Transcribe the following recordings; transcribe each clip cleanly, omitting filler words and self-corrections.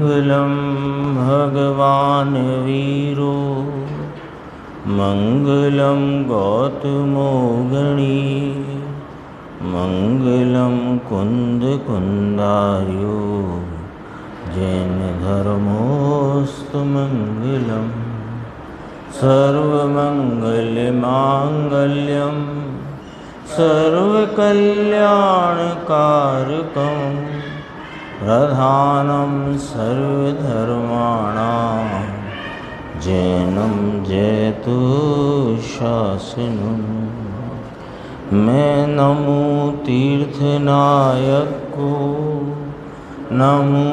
मंगलम भगवान वीरो मंगलम गौतमो गणी मंगलम कुंद कुंदार्यो जैन धर्मोस्तु मंगलम सर्वमंगल मांगल्यम सर्वकल्याणकारकं प्रधानं सर्वधर्माणां जैनं जयतु शासनं। मैं नमो तीर्थनायक को नमो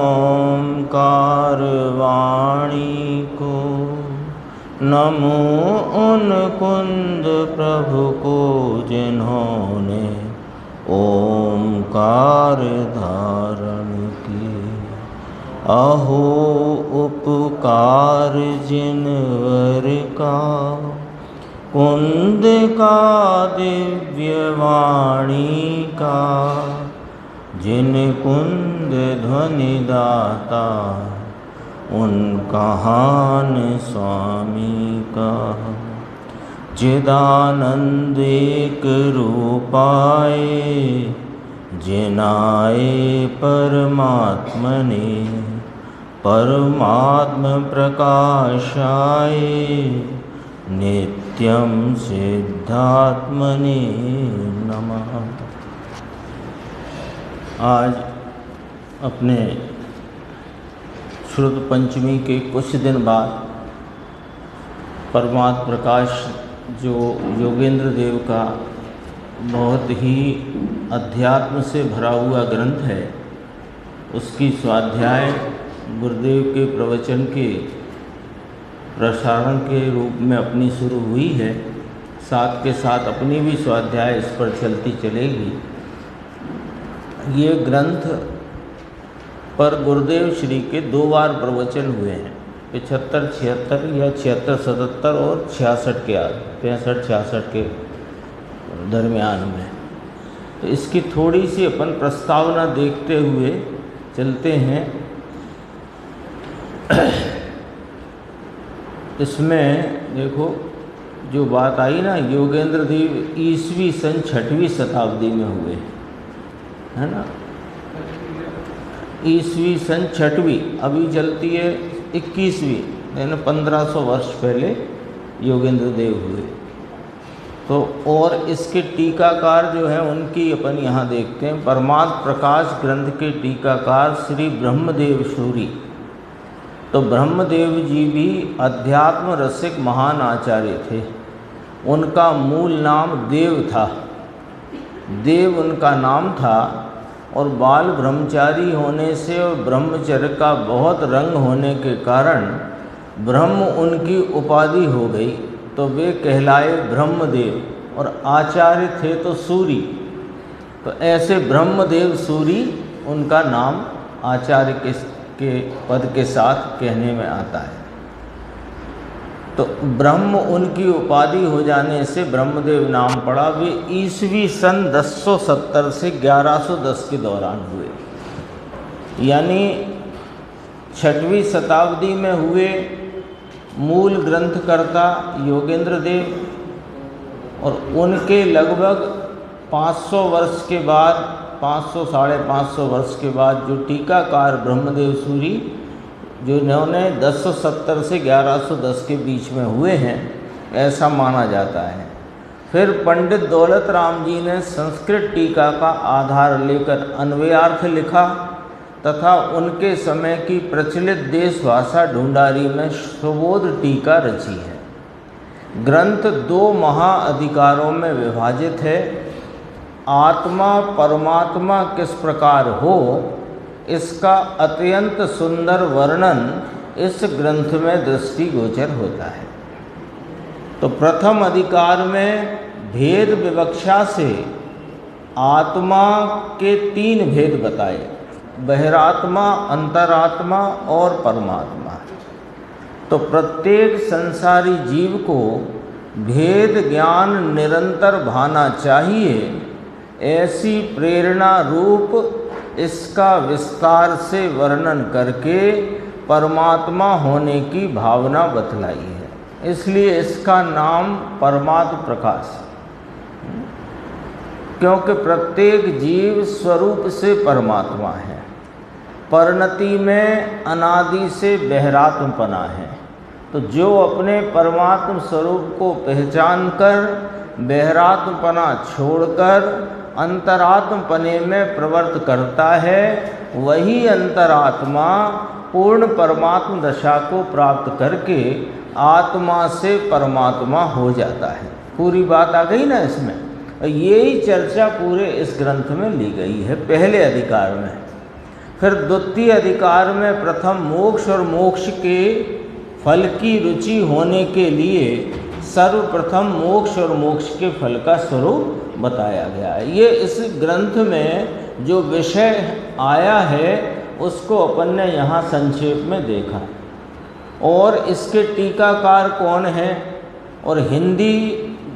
ओंकार वाणी को नमो उन कुंद प्रभु को जिन्होंने ओंकार धारण किए। अहो उपकार जिनवर का कुंद का दिव्य वाणी का जिन कुंद ध्वनि दाता उनका हान स्वामी का। चिदानंद एक रूपाए जिनाए परमात्मने परमात्म प्रकाशाए नित्यं सिद्धात्मने नमः। आज अपने श्रुत पंचमी के कुछ दिन बाद परमात्म प्रकाश जो योगेंद्र देव का बहुत ही अध्यात्म से भरा हुआ ग्रंथ है, उसकी स्वाध्याय गुरुदेव के प्रवचन के प्रसारण के रूप में अपनी शुरू हुई है। साथ के साथ अपनी भी स्वाध्याय इस पर चलती चलेगी। ये ग्रंथ पर गुरुदेव श्री के 2 बार प्रवचन हुए हैं, 75, 76 या 76, 77 और 66 के 65, 66 के दरमियान में। तो इसकी थोड़ी सी अपन प्रस्तावना देखते हुए चलते हैं। इसमें देखो जो बात आई ना, योगेंद्र देव ईस्वी सन 6वीं शताब्दी में हुए, है ना। ईस्वी सन 6वीं, अभी चलती है 21वीं, यानी 1500 वर्ष पहले योगेंद्र देव हुए। तो और इसके टीकाकार जो है उनकी अपन यहाँ देखते हैं। परमात्म प्रकाश ग्रंथ के टीकाकार श्री ब्रह्मदेव सूरी। तो ब्रह्मदेव जी भी अध्यात्म रसिक महान आचार्य थे। उनका मूल नाम देव था, देव उनका नाम था। और बाल ब्रह्मचारी होने से और ब्रह्मचर्य का बहुत रंग होने के कारण ब्रह्म उनकी उपाधि हो गई, तो वे कहलाए ब्रह्मदेव। और आचार्य थे तो सूरी, तो ऐसे ब्रह्मदेव सूरी उनका नाम आचार्य के पद के साथ कहने में आता है। तो ब्रह्म उनकी उपाधि हो जाने से ब्रह्मदेव नाम पड़ा। वे ईस्वी सन 1070 से 1110 के दौरान हुए, यानी 6वीं शताब्दी में हुए। मूल ग्रंथकर्ता योगेंद्र देव, और उनके लगभग 500 वर्ष के बाद, 500 साढ़े 500 वर्ष के बाद जो टीकाकार ब्रह्मदेव सूरी, जो इन्होंने 1070 से 1110 के बीच में हुए हैं, ऐसा माना जाता है। फिर पंडित दौलत राम जी ने संस्कृत टीका का आधार लेकर अन्वयार्थ लिखा तथा उनके समय की प्रचलित देश भाषा ढूंढारी में सुबोध टीका रची है। ग्रंथ 2 महाअधिकारों में विभाजित है। आत्मा परमात्मा किस प्रकार हो, इसका अत्यंत सुंदर वर्णन इस ग्रंथ में दृष्टिगोचर होता है। तो प्रथम अधिकार में भेद विवक्षा से आत्मा के 3 भेद बताए, बहिरात्मा, अंतरात्मा और परमात्मा। तो प्रत्येक संसारी जीव को भेद ज्ञान निरंतर भाना चाहिए, ऐसी प्रेरणा रूप इसका विस्तार से वर्णन करके परमात्मा होने की भावना बतलाई है। इसलिए इसका नाम परमात्म प्रकाश है, क्योंकि प्रत्येक जीव स्वरूप से परमात्मा है, परिणति में अनादि से बहरात्मपना है। तो जो अपने परमात्म स्वरूप को पहचान कर बहरात्मपना छोड़कर अंतरात्मपने में प्रवृत्त करता है, वही अंतरात्मा पूर्ण परमात्म दशा को प्राप्त करके आत्मा से परमात्मा हो जाता है। पूरी बात आ गई ना इसमें। यही चर्चा पूरे इस ग्रंथ में ली गई है पहले अधिकार में। फिर द्वितीय अधिकार में प्रथम मोक्ष और मोक्ष के फल की रुचि होने के लिए सर्वप्रथम मोक्ष और मोक्ष के फल का स्वरूप बताया गया है। ये इस ग्रंथ में जो विषय आया है उसको अपन ने यहाँ संक्षेप में देखा। और इसके टीकाकार कौन है, और हिंदी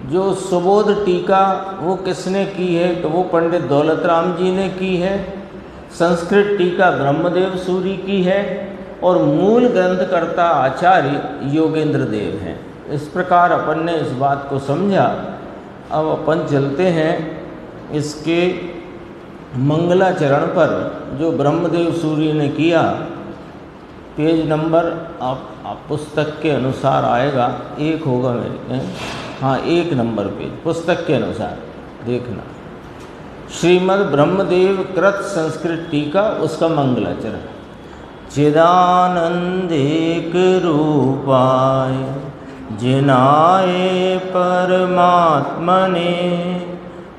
जो सुबोध टीका वो किसने की है, तो वो पंडित दौलत राम जी ने की है। संस्कृत टीका ब्रह्मदेव सूरी की है और मूल ग्रंथकर्ता आचार्य योगेंद्र देव हैं। इस प्रकार अपन ने इस बात को समझा। अब अपन चलते हैं इसके मंगलाचरण पर, जो ब्रह्मदेव सूरी ने किया। पेज नंबर आप पुस्तक के अनुसार आएगा, 1 होगा मेरे, हाँ 1 नंबर पेज पुस्तक के अनुसार देखना। श्रीमद् ब्रह्मदेव कृत संस्कृत टीका, उसका मंगलाचरण। चिदानंदेक रूपाय जिनाय परमात्मने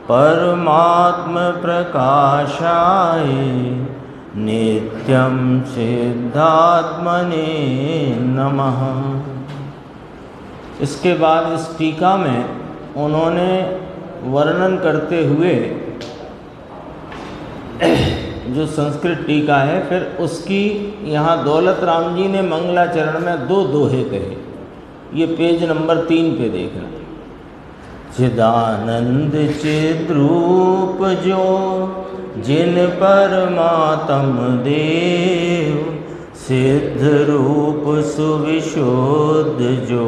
परमात्म प्रकाशाय नित्यं सिद्धात्मने नमः। इसके बाद इस टीका में उन्होंने वर्णन करते हुए जो संस्कृत टीका है, फिर उसकी यहाँ दौलत राम जी ने मंगलाचरण में 2 दोहे कहे। ये पेज नंबर 3 पे देखना। चिदानंद चिद्रूप जो जिन परमात्म देव सिद्ध रूप सुविशुद्ध जो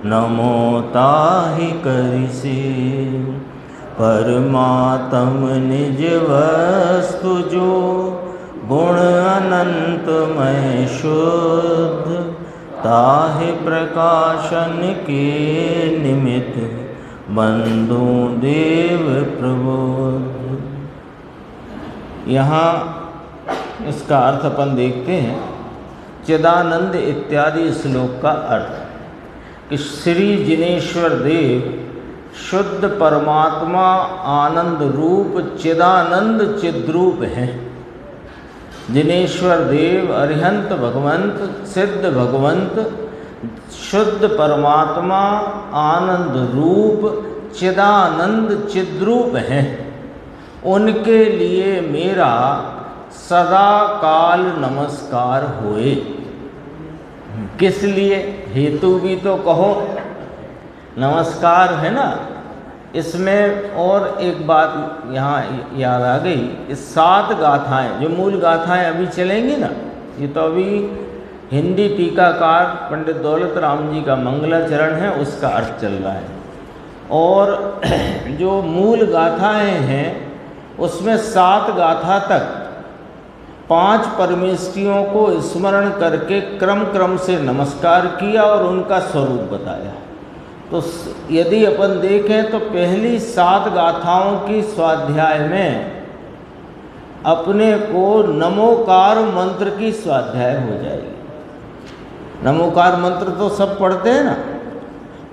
नमो ताहि करिसे परमात्म निज वस्तु जो गुण अनंतमय शुद्ध ताहि प्रकाशन के निमित्त बंधु देव प्रबोध। यहाँ इसका अर्थ अपन देखते हैं। चिदानंद इत्यादि श्लोक का अर्थ कि श्री जिनेश्वर देव शुद्ध परमात्मा आनंद रूप चिदानंद चिद्रूप हैं। जिनेश्वर देव अरिहंत भगवंत सिद्ध भगवंत शुद्ध परमात्मा आनंद रूप चिदानंद चिद्रूप हैं। उनके लिए मेरा सदा काल नमस्कार होए। किस लिए? हेतु भी तो कहो, नमस्कार है ना। इसमें और एक बात यहाँ याद आ गई। इस 7 गाथाएं, जो मूल गाथाएं अभी चलेंगी ना, ये तो अभी हिंदी टीकाकार पंडित दौलत राम जी का मंगलाचरण है, उसका अर्थ चल रहा है। और जो मूल गाथाएं हैं उसमें 7 गाथा तक 5 परमेष्ठियों को स्मरण करके क्रम से नमस्कार किया और उनका स्वरूप बताया। तो यदि अपन देखें तो पहली 7 गाथाओं की स्वाध्याय में अपने को नमोकार मंत्र की स्वाध्याय हो जाएगी। नमोकार मंत्र तो सब पढ़ते हैं ना,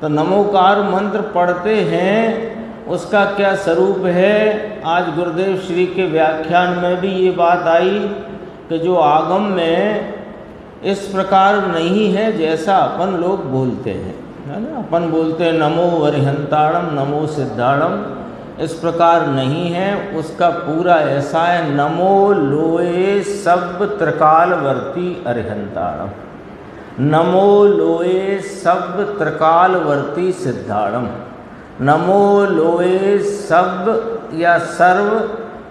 तो नमोकार मंत्र पढ़ते हैं, उसका क्या स्वरूप है। आज गुरुदेव श्री के व्याख्यान में भी ये बात आई कि जो आगम में इस प्रकार नहीं है जैसा अपन लोग बोलते हैं, है ना। अपन बोलते हैं नमो अरिहंताणम नमो सिद्धाणम, इस प्रकार नहीं है। उसका पूरा ऐसा है, नमो लोए सब त्रिकालवर्ती अरिहंताणम, नमो लोए सब त्रिकालवर्ती सिद्धाणम, नमो लोए सब या सर्व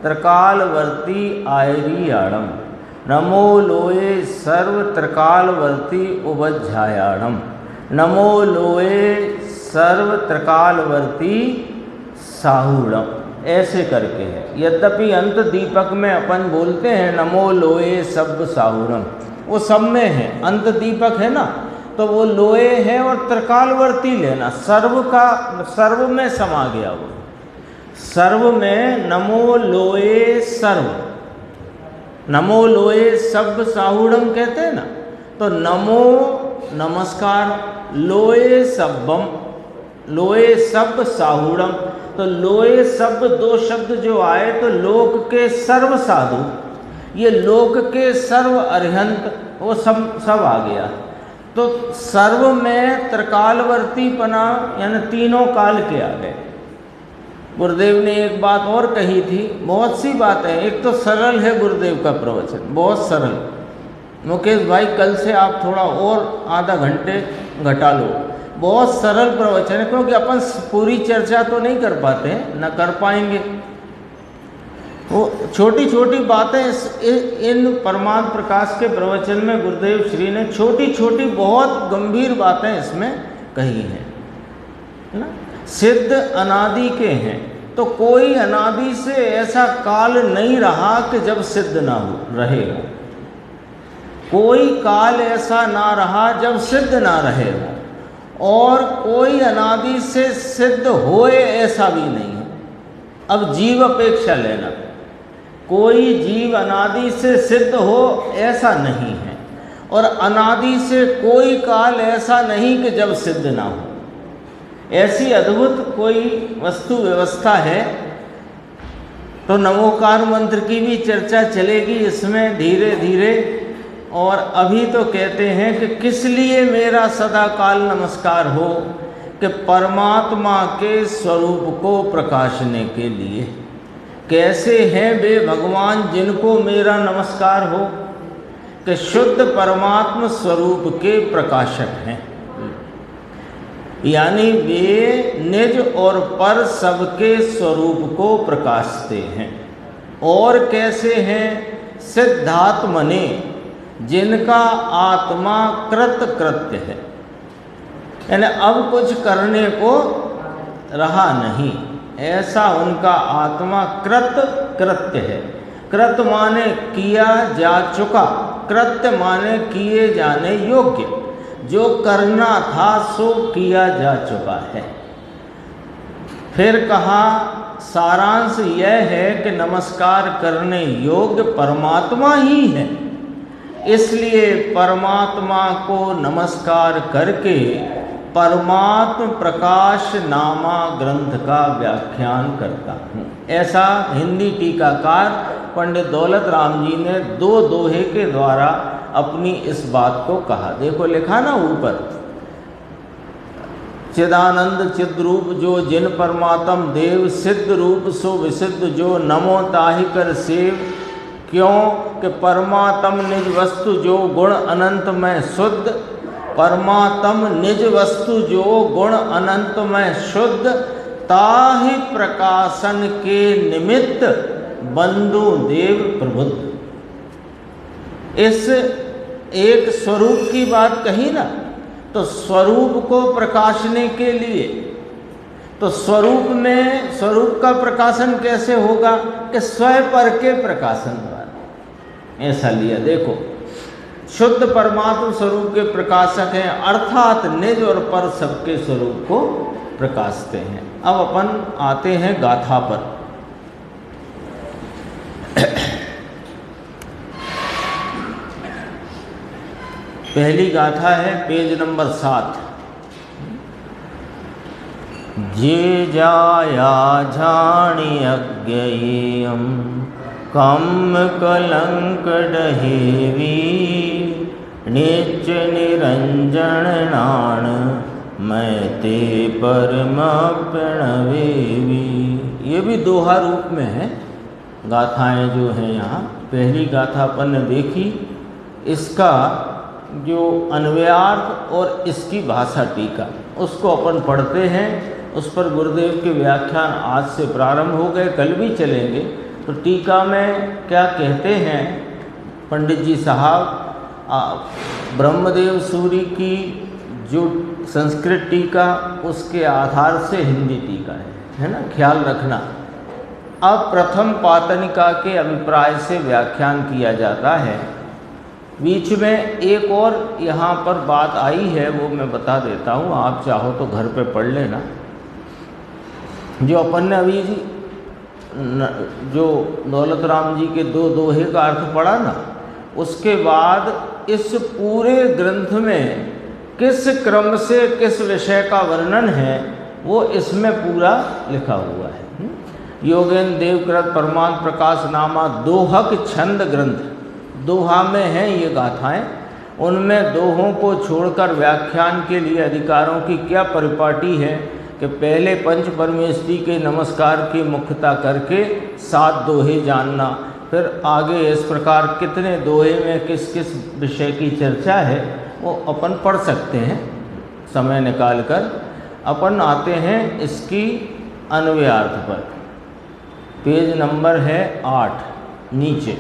त्रिकालवर्ती आयरियाणम। नमो लोए सर्व त्रिकालवर्ती उपध्यायाणम। नमो लोए सर्व त्रिकालवर्ती साहूणम। ऐसे करके है। यद्यपि अंत दीपक में अपन बोलते हैं नमो लोए सब साहूणम, वो सब में है। अंत दीपक है ना, तो वो लोए है और त्रिकालवर्ती लेना, सर्व का सर्व में समा गया वो। सर्व में नमो लोए सर्व, नमो लोए सब साहूणम कहते हैं ना, तो नमो नमस्कार, लोए सब्बम, लोए सब साहूणम। तो लोए सब दो शब्द जो आए तो लोक के सर्व साधु, ये लोक के सर्व अरिहंत, वो सब आ गया। तो सर्व में त्रिकालवर्ती पना यानी तीनों काल के आ गए। गुरुदेव ने एक बात और कही थी, बहुत सी बात है। एक तो सरल है गुरुदेव का प्रवचन, बहुत सरल। मुकेश भाई कल से आप थोड़ा और आधा घंटे घटा लो, बहुत सरल प्रवचन है, क्योंकि अपन पूरी चर्चा तो नहीं कर पाते हैं, न कर पाएंगे। वो छोटी छोटी बातें इन परमात्म प्रकाश के प्रवचन में गुरुदेव श्री ने छोटी छोटी बहुत गंभीर बातें इसमें कही हैं, है ना। सिद्ध अनादि के हैं, तो कोई अनादि से ऐसा काल नहीं रहा कि जब सिद्ध ना हो रहेगा। कोई काल ऐसा ना रहा जब सिद्ध ना रहेगा, और कोई अनादि से सिद्ध होए ऐसा भी नहीं है। अब जीव अपेक्षा लेना, कोई जीव अनादि से सिद्ध हो ऐसा नहीं है, और अनादि से कोई काल ऐसा नहीं कि जब सिद्ध ना हो। ऐसी अद्भुत कोई वस्तु व्यवस्था है। तो नमोकार मंत्र की भी चर्चा चलेगी इसमें धीरे धीरे। और अभी तो कहते हैं कि किस लिए मेरा सदा काल नमस्कार हो, कि परमात्मा के स्वरूप को प्रकाशने के लिए। कैसे हैं वे भगवान जिनको मेरा नमस्कार हो, कि शुद्ध परमात्मा स्वरूप के प्रकाशक हैं, यानी वे निज और पर सबके स्वरूप को प्रकाशते हैं। और कैसे हैं सिद्धात्मने, जिनका आत्मा कृत कृत्य है, यानी अब कुछ करने को रहा नहीं, ऐसा उनका आत्मा कृत कृत्य है। कृत माने किया जा चुका, कृत्य माने किए जाने योग्य, जो करना था सो किया जा चुका है। फिर कहा सारांश यह है कि नमस्कार करने योग्य परमात्मा ही है, इसलिए परमात्मा को नमस्कार करके परमात्म प्रकाश नामा ग्रंथ का व्याख्यान करता हूँ। ऐसा हिंदी टीकाकार पंडित दौलत राम जी ने दो दोहे के द्वारा अपनी इस बात को कहा। देखो लिखा ना ऊपर, चिदानंद चिद्रूप जो जिन परमात्म देव, सिद्ध रूप सो विसिद्ध जो, नमो ताहि कर सेव। क्यों कि परमात्म निज वस्तु जो गुण अनंत में शुद्ध, परमात्म निज वस्तु जो गुण अनंत में शुद्ध, ताहि प्रकाशन के निमित्त बंधु देव प्रबुद्ध। इस एक स्वरूप की बात कही ना, तो स्वरूप को प्रकाशने के लिए, तो स्वरूप में स्वरूप का प्रकाशन कैसे होगा, कि स्वयं पर के प्रकाशन द्वारा। ऐसा लिया। देखो शुद्ध परमात्मा स्वरूप के प्रकाशक हैं, अर्थात निज और पर सबके स्वरूप को प्रकाशते हैं। अब अपन आते हैं गाथा पर। पहली गाथा है पेज नंबर 7। जे जाया झाणी अज्ञेयम कम कलंक डहेवी, निच निरंजन नाण मैं ते परम प्रणवेवी। ये भी दोहा रूप में है गाथाएं जो हैं यहाँ। पहली गाथा अपन ने देखी, इसका जो अन्वयार्थ और इसकी भाषा टीका उसको अपन पढ़ते हैं। उस पर गुरुदेव के व्याख्यान आज से प्रारंभ हो गए, कल भी चलेंगे। तो टीका में क्या कहते हैं पंडित जी साहब, ब्रह्मदेव सूरी की जो संस्कृत टीका उसके आधार से हिंदी टीका है ना, ख्याल रखना। अब प्रथम पातनिका के अभिप्राय से व्याख्यान किया जाता है। बीच में एक और यहाँ पर बात आई है, वो मैं बता देता हूँ, आप चाहो तो घर पे पढ़ लेना। जो अपन ने अभी जो दौलत राम जी के दो दोहे का अर्थ पढ़ा ना, उसके बाद इस पूरे ग्रंथ में किस क्रम से किस विषय का वर्णन है वो इसमें पूरा लिखा हुआ है। योगेंद्र देवकृत परमार्थ प्रकाश नामा दोहक छंद ग्रंथ, दोहा में हैं ये गाथाएं। उनमें दोहों को छोड़कर व्याख्यान के लिए अधिकारों की क्या परिपाटी है कि पहले पंच परमेष्टि के नमस्कार की मुख्यता करके 7 दोहे जानना, फिर आगे इस प्रकार कितने दोहे में किस किस विषय की चर्चा है वो अपन पढ़ सकते हैं समय निकाल कर। अपन आते हैं इसकी अन्वयार्थ पर। पेज नंबर है 8 नीचे।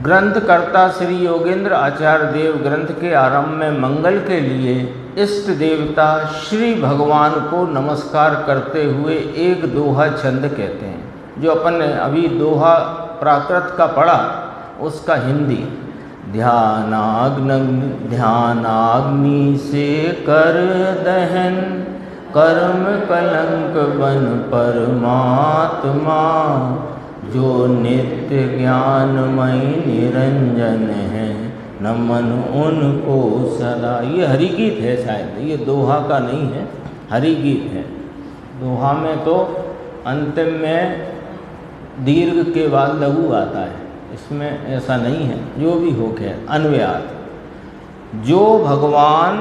ग्रंथकर्ता श्री योगेंद्र आचार्य देव ग्रंथ के आरंभ में मंगल के लिए इष्ट देवता श्री भगवान को नमस्कार करते हुए एक दोहा छंद कहते हैं। जो अपन ने अभी दोहा प्राकृत का पढ़ा उसका हिंदी। ध्यानाग्नि से कर दहन, कर्म कलंक बन परमात्मा, जो नित्य ज्ञानमय निरंजन है, नमन उनको सदा। ये हरिगीत है शायद, ये दोहा का नहीं है, हरिगीत है। दोहा में तो अंतिम में दीर्घ के बाद लघु आता है, इसमें ऐसा नहीं है। जो भी हो खैर, अन्वयार्थ। जो भगवान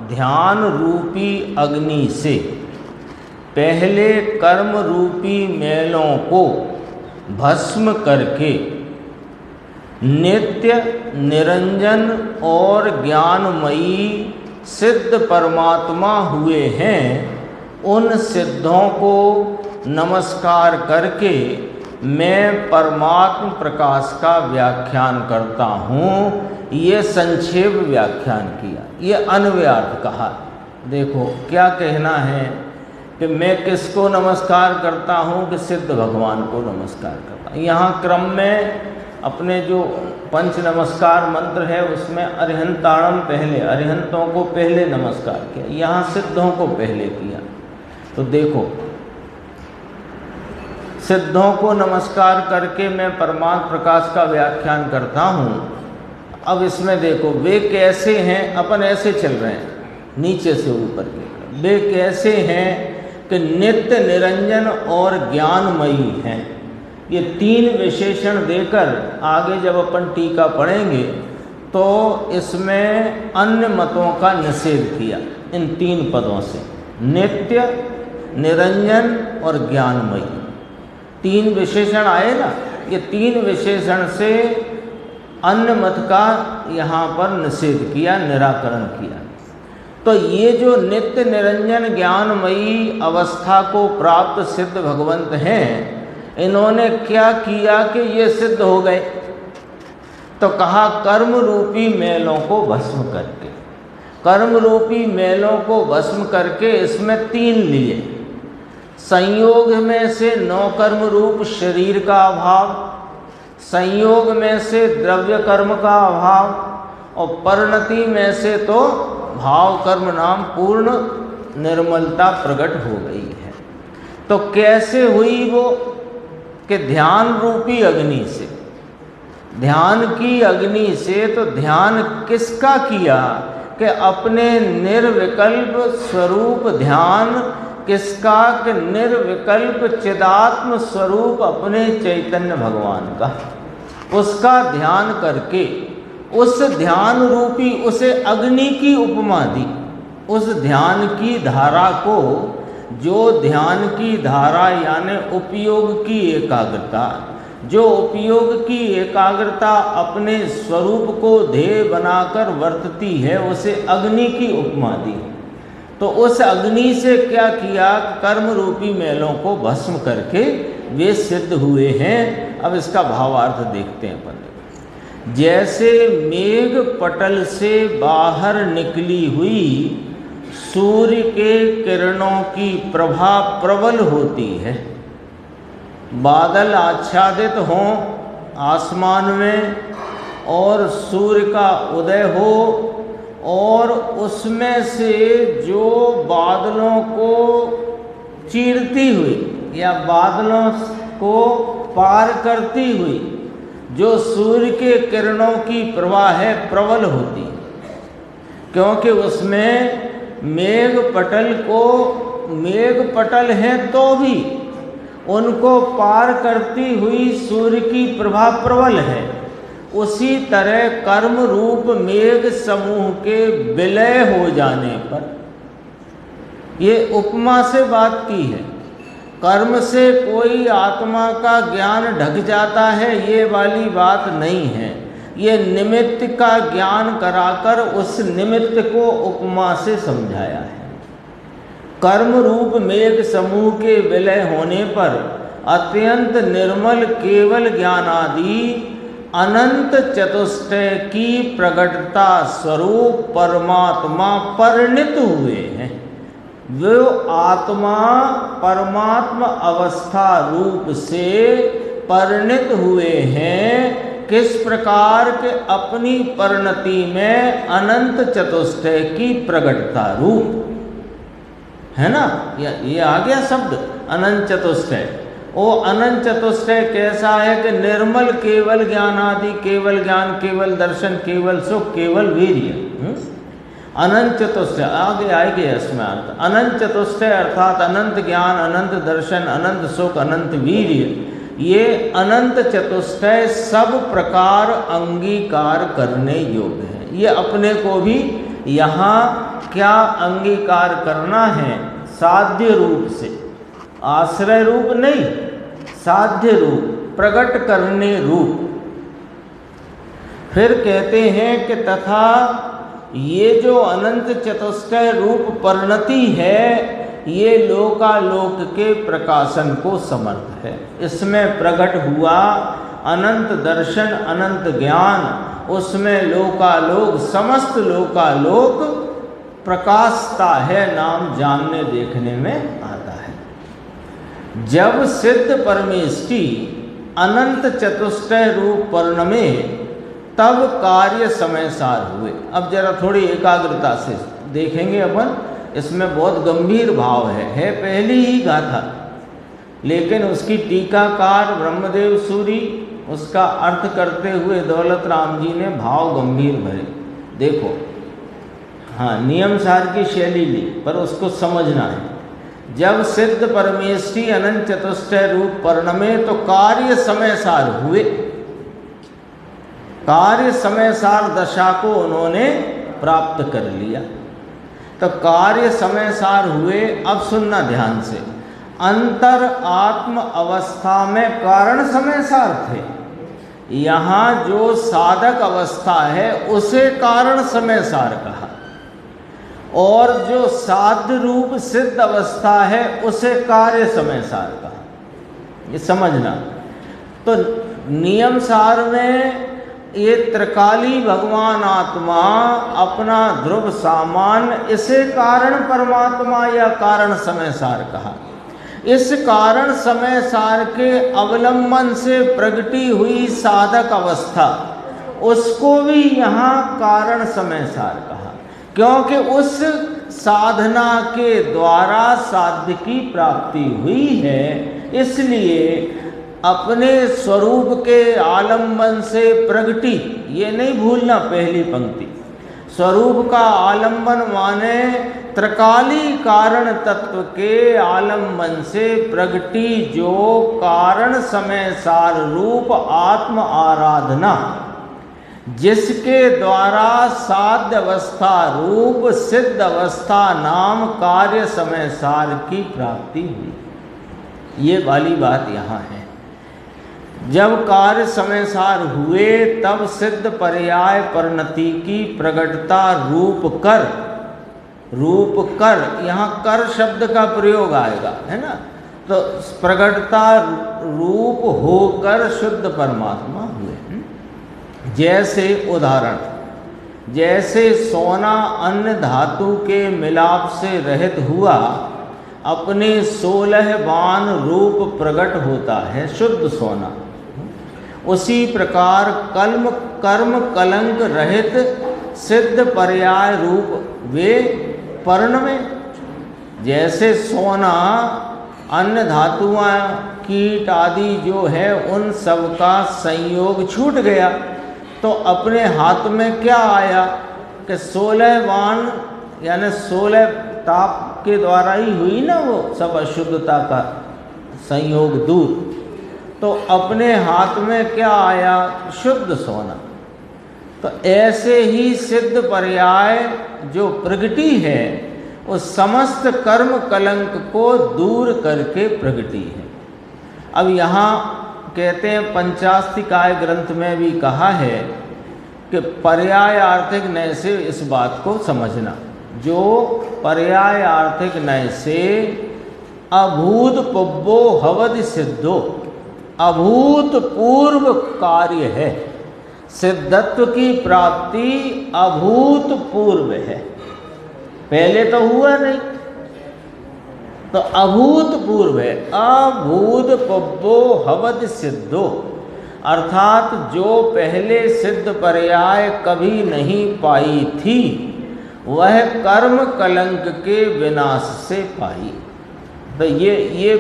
ध्यान रूपी अग्नि से पहले कर्म रूपी मैलों को भस्म करके नित्य निरंजन और ज्ञानमयी सिद्ध परमात्मा हुए हैं, उन सिद्धों को नमस्कार करके मैं परमात्म प्रकाश का व्याख्यान करता हूँ। ये संक्षेप व्याख्यान किया, ये अन्वयार्थ कहा। देखो क्या कहना है कि मैं किसको नमस्कार करता हूँ कि सिद्ध भगवान को नमस्कार करता हूँ। यहाँ क्रम में अपने जो पंच नमस्कार मंत्र है उसमें अरिहंताणम पहले, अरिहंतों को पहले नमस्कार किया, यहाँ सिद्धों को पहले किया। तो देखो सिद्धों को नमस्कार करके मैं परमात्म प्रकाश का व्याख्यान करता हूँ। अब इसमें देखो वे कैसे हैं, अपन ऐसे चल रहे हैं नीचे से ऊपर के। वे कैसे हैं कि नित्य निरंजन और ज्ञानमयी हैं। ये 3 विशेषण देकर आगे जब अपन टीका पढ़ेंगे तो इसमें अन्य मतों का निषेध किया इन 3 पदों से, नित्य निरंजन और ज्ञानमयी। 3 विशेषण आए ना, ये 3 विशेषण से अन्य मत का यहाँ पर निषेध किया, निराकरण किया। तो ये जो नित्य निरंजन ज्ञानमयी अवस्था को प्राप्त सिद्ध भगवंत हैं, इन्होंने क्या किया कि ये सिद्ध हो गए? तो कहा कर्म रूपी मैलों को भस्म करके। कर्म रूपी मैलों को भस्म करके इसमें 3 लिए। संयोग में से 9 कर्म रूप शरीर का अभाव, संयोग में से द्रव्य कर्म का अभाव, और परिणति में से तो भाव कर्म नाम पूर्ण निर्मलता प्रकट हो गई है। तो कैसे हुई वो? कि ध्यान रूपी अग्नि से, ध्यान की अग्नि से। तो ध्यान किसका किया? कि अपने निर्विकल्प स्वरूप ध्यान किसका? कि निर्विकल्प चिदात्म स्वरूप अपने चैतन्य भगवान का, उसका ध्यान करके उस ध्यान रूपी उसे अग्नि की उपमा दी। उस ध्यान की धारा को, जो ध्यान की धारा यानी उपयोग की एकाग्रता, जो उपयोग की एकाग्रता अपने स्वरूप को ध्येय बनाकर वर्तती है, उसे अग्नि की उपमा दी। तो उस अग्नि से क्या किया, कर्म रूपी मैलों को भस्म करके वे सिद्ध हुए हैं। अब इसका भावार्थ देखते हैं अपन। जैसे मेघ पटल से बाहर निकली हुई सूर्य के किरणों की प्रभा प्रबल होती है, बादल आच्छादित हों आसमान में और सूर्य का उदय हो, और उसमें से जो बादलों को चीरती हुई या बादलों को पार करती हुई जो सूर्य के किरणों की प्रवाह है प्रबल होती है, क्योंकि उसमें मेघ पटल हैं तो भी उनको पार करती हुई सूर्य की प्रभा प्रबल है। उसी तरह कर्म रूप मेघ समूह के विलय हो जाने पर, ये उपमा से बात की है, कर्म से कोई आत्मा का ज्ञान ढक जाता है ये वाली बात नहीं है। ये निमित्त का ज्ञान कराकर उस निमित्त को उपमा से समझाया है। कर्म रूप मेघ समूह के विलय होने पर अत्यंत निर्मल केवल ज्ञानादि अनंत चतुष्टय की प्रगटता स्वरूप परमात्मा परिणित हुए हैं। वो आत्मा परमात्मा अवस्था रूप से परिणित हुए हैं। किस प्रकार के, अपनी परिणति में अनंत चतुष्टय की प्रगटता रूप है ना, ये आ गया शब्द अनंत चतुष्टय। वो अनंत चतुष्टय कैसा है कि निर्मल केवल ज्ञानादि, केवल ज्ञान, केवल दर्शन, केवल सुख, केवल वीर्य। अनंत चतुष्टय आगे इसमें अर्थ। अनंत चतुष्टय अर्थात अनंत ज्ञान, अनंत दर्शन, अनंत सुख, अनंत वीर्य। ये अनंत चतुष्टय सब प्रकार अंगीकार करने योग्य है। ये अपने को भी यहाँ क्या अंगीकार करना है, साध्य रूप से, आश्रय रूप नहीं, साध्य रूप, प्रकट करने रूप। फिर कहते हैं कि तथा ये जो अनंत चतुष्टय रूप परिणति है, ये लोकालोक के प्रकाशन को समर्थ है। इसमें प्रकट हुआ अनंत दर्शन, अनंत ज्ञान, उसमें लोकालोक, समस्त लोकालोक प्रकाशता है, नाम जानने देखने में आता है। जब सिद्ध परमेष्टि अनंत चतुष्टय रूप परिणमे तब कार्य समय सार हुए। अब जरा थोड़ी एकाग्रता से देखेंगे अपन, इसमें बहुत गंभीर भाव है पहली ही गाथा, लेकिन उसकी टीकाकार ब्रह्मदेव सूरी उसका अर्थ करते हुए दौलत राम जी ने भाव गंभीर भरे। देखो, हाँ, नियम सार की शैली ली, पर उसको समझना है। जब सिद्ध परमेष्टि अनंत चतुष्टय रूप परिणमे तो कार्य समय सार हुए। कार्य समय सार दशा को उन्होंने प्राप्त कर लिया। तो कार्य समय सार हुए। अब सुनना ध्यान से, अंतर आत्म अवस्था में कारण समय सार थे। यहाँ जो साधक अवस्था है उसे कारण समय सार कहा, और जो साध्य रूप सिद्ध अवस्था है उसे कार्य समय सार कहा। ये समझना। तो नियम सार में ये त्रिकाली भगवान आत्मा अपना ध्रुव सामान्य, इसे कारण परमात्मा या कारण समय सार कहा। इस कारण समय सार के अवलंबन से प्रगटी हुई साधक अवस्था, उसको भी यहाँ कारण समय सार कहा, क्योंकि उस साधना के द्वारा साध्य की प्राप्ति हुई है। इसलिए अपने स्वरूप के आलंबन से प्रगति, ये नहीं भूलना पहली पंक्ति। स्वरूप का आलंबन माने त्रिकाली कारण तत्व के आलंबन से प्रगति जो कारण समय सार रूप आत्म आराधना, जिसके द्वारा साध्य अवस्था रूप सिद्ध अवस्था नाम कार्य समय सार की प्राप्ति हुई। ये वाली बात यहाँ है। जब कार्य समय सार हुए तब सिद्ध पर्याय परिणति की प्रगटता रूप कर रूप कर, यहाँ कर शब्द का प्रयोग आएगा, है ना। तो प्रगटता रूप होकर शुद्ध परमात्मा हुए। जैसे उदाहरण, जैसे सोना अन्य धातु के मिलाप से रहित हुआ अपने 16 बान रूप प्रकट होता है शुद्ध सोना, उसी प्रकार कर्म कलंक रहित सिद्ध पर्याय रूप वे पर्ण में। जैसे सोना अन्य धातुआं कीट आदि जो है उन सब का संयोग छूट गया, तो अपने हाथ में क्या आया कि 16 बाण यानी 16 ताप के द्वारा ही हुई ना वो सब अशुद्धता का संयोग दूर। तो अपने हाथ में क्या आया, शुद्ध सोना। तो ऐसे ही सिद्ध पर्याय जो प्रगति है उस समस्त कर्म कलंक को दूर करके प्रगति है। अब यहाँ कहते हैं पंचास्तिकाय ग्रंथ में भी कहा है कि पर्याय आर्थिक नय से इस बात को समझना, जो पर्याय आर्थिक नय से अभूतपूर्वो हवद सिद्धो, अभूतपूर्व कार्य है। सिद्धत्व की प्राप्ति अभूतपूर्व है, पहले तो हुआ नहीं, तो अभूतपूर्व है। अभूतपूर्वो हवद सिद्धो, अर्थात जो पहले सिद्ध पर्याय कभी नहीं पाई थी वह कर्म कलंक के विनाश से पाई। तो ये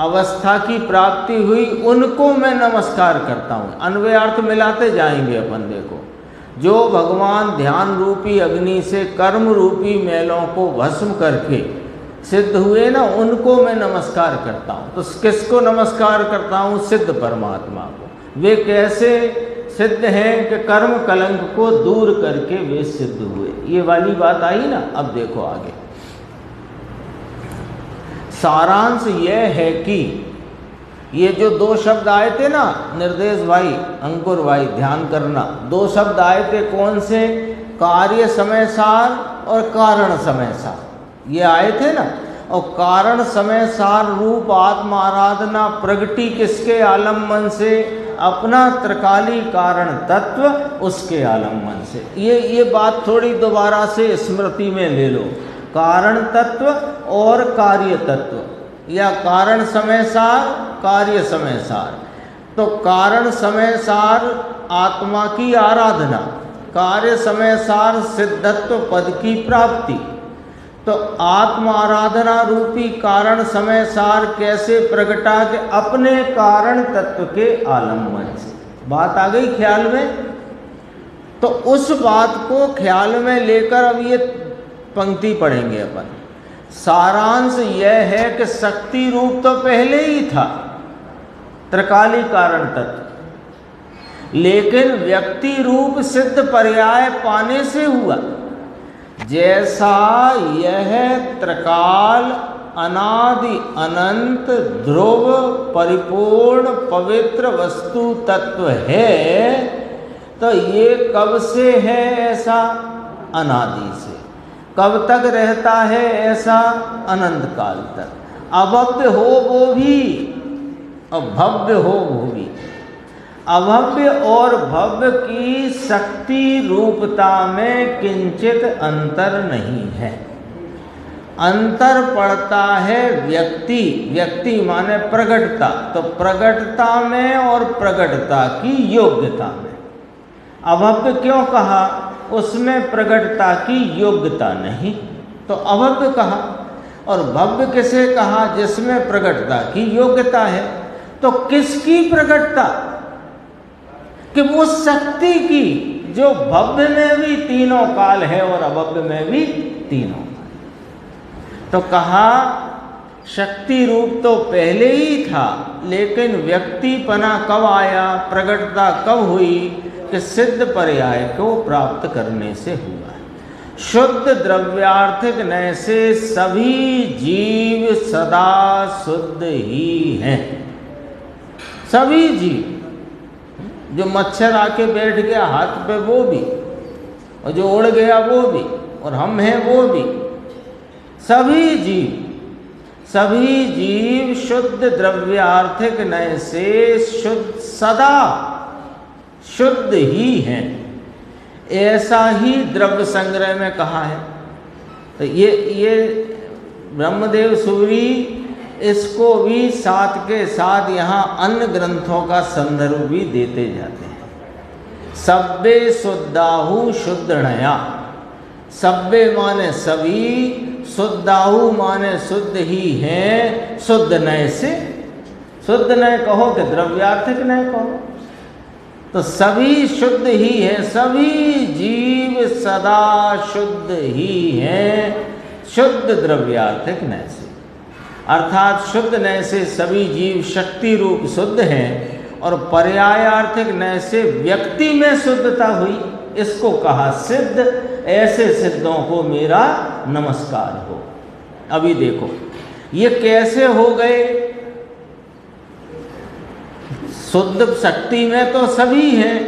अवस्था की प्राप्ति हुई, उनको मैं नमस्कार करता हूँ। अन्वयार्थ मिलाते जाएंगे अपन। देखो, जो भगवान ध्यान रूपी अग्नि से कर्म रूपी मैलों को भस्म करके सिद्ध हुए ना, उनको मैं नमस्कार करता हूँ। तो किसको नमस्कार करता हूँ? सिद्ध परमात्मा को। वे कैसे सिद्ध हैं कि कर्म कलंक को दूर करके वे सिद्ध हुए। ये वाली बात आई ना। अब देखो आगे, सारांश यह है कि ये जो दो शब्द आए थे ना, निर्देश भाई, अंकुर भाई, ध्यान करना, दो शब्द आए थे कौन से? कार्य समय सार और कारण समय सार, ये आए थे ना। और कारण समय सार रूप आत्म आराधना प्रगति किसके आलम्बन से? अपना त्रिकाली कारण तत्व, उसके आलम्बन से। ये बात थोड़ी दोबारा से स्मृति में ले लो। कारण तत्व और कार्य तत्व, या कारण समय सार, कार्य समय सार। तो कारण समय सार आत्मा की आराधना, कार्य समय सार सिद्धत्व पद की प्राप्ति। तो आत्म आराधना रूपी कारण समय सार कैसे प्रगटा? के अपने कारण तत्व के आलम्बन से। बात आ गई ख्याल में? तो उस बात को ख्याल में लेकर अब ये पंक्ति पढ़ेंगे अपन। सारांश यह है कि शक्ति रूप तो पहले ही था, त्रिकाली कारण तत्व, लेकिन व्यक्ति रूप सिद्ध पर्याय पाने से हुआ। जैसा यह त्रिकाल अनादि अनंत ध्रुव परिपूर्ण पवित्र वस्तु तत्व है, तो ये कब से है ऐसा? अनादि से। कब तक रहता है ऐसा? अनंत काल तक। अभव्य हो वो भी और भव्य हो वो भी। अभव्य और भव्य की शक्ति रूपता में किंचित अंतर नहीं है। अंतर पड़ता है व्यक्ति माने प्रगटता, तो प्रगटता में और प्रगटता की योग्यता में। अभव्य क्यों कहा? उसमें प्रगटता की योग्यता नहीं, तो अभव्य कहा। और भव्य किसे कहा? जिसमें प्रगटता की योग्यता है। तो किसकी प्रगटता? कि वो शक्ति की, जो भव्य में भी तीनों काल है और अभव्य में भी तीनों काल। तो कहा शक्ति रूप तो पहले ही था, लेकिन व्यक्तिपना कब आया, प्रगटता कब हुई? कि सिद्ध पर्याय को प्राप्त करने से हुआ। शुद्ध द्रव्यार्थिक नय से सभी जीव सदा शुद्ध ही हैं। सभी जीव, जो मच्छर आके बैठ गया हाथ पे वो भी, और जो उड़ गया वो भी, और हम हैं वो भी। सभी जीव शुद्ध द्रव्यार्थिक नय से शुद्ध, सदा शुद्ध ही हैं। ऐसा ही द्रव्य संग्रह में कहा है। तो ये ब्रह्मदेव सूरी इसको भी साथ के साथ यहाँ अन्य ग्रंथों का संदर्भ भी देते जाते हैं। सब्बे शुद्धाहु शुद्धणया, सब्बे माने सभी, शुद्धाहु माने शुद्ध ही हैं, शुद्ध नय से। शुद्ध नय कहो कि द्रव्यार्थिक नय कहो, तो सभी शुद्ध ही है, सभी जीव सदा शुद्ध ही हैं, शुद्ध द्रव्यार्थिक नय से। अर्थात शुद्ध नय से सभी जीव शक्ति रूप शुद्ध हैं, और पर्यायार्थिक नय से व्यक्ति में शुद्धता हुई, इसको कहा सिद्ध। ऐसे सिद्धों को मेरा नमस्कार हो। अभी देखो ये कैसे हो गए। शुद्ध शक्ति में तो सभी हैं,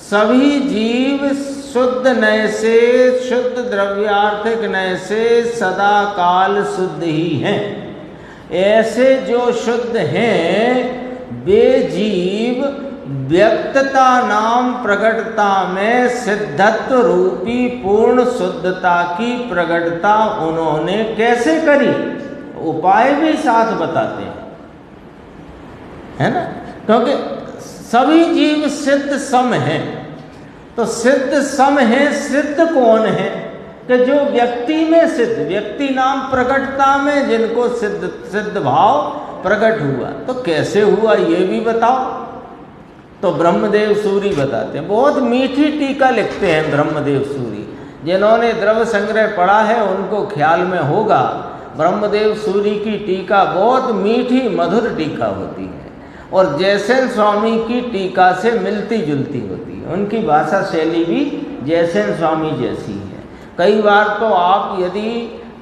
सभी जीव शुद्ध नय से, शुद्ध द्रव्यार्थिक नय से सदा काल शुद्ध ही हैं। ऐसे जो शुद्ध हैं वे जीव व्यक्तता नाम प्रगटता में सिद्धत्व रूपी पूर्ण शुद्धता की प्रगटता उन्होंने कैसे करी, उपाय भी साथ बताते हैं, है ना। क्योंकि सभी जीव सिद्ध सम हैं, तो सिद्ध सम है, सिद्ध कौन है कि जो व्यक्ति में सिद्ध, व्यक्ति नाम प्रगटता में जिनको सिद्ध भाव प्रकट हुआ। तो कैसे हुआ ये भी बताओ। तो ब्रह्मदेव सूरी बताते हैं, बहुत मीठी टीका लिखते हैं ब्रह्मदेव सूरी। जिन्होंने द्रव्य संग्रह पढ़ा है उनको ख्याल में होगा, ब्रह्मदेव सूरी की टीका बहुत मीठी मधुर टीका होती है, और जयसेन स्वामी की टीका से मिलती जुलती होती है। उनकी भाषा शैली भी जयसेन स्वामी जैसी है। कई बार तो आप यदि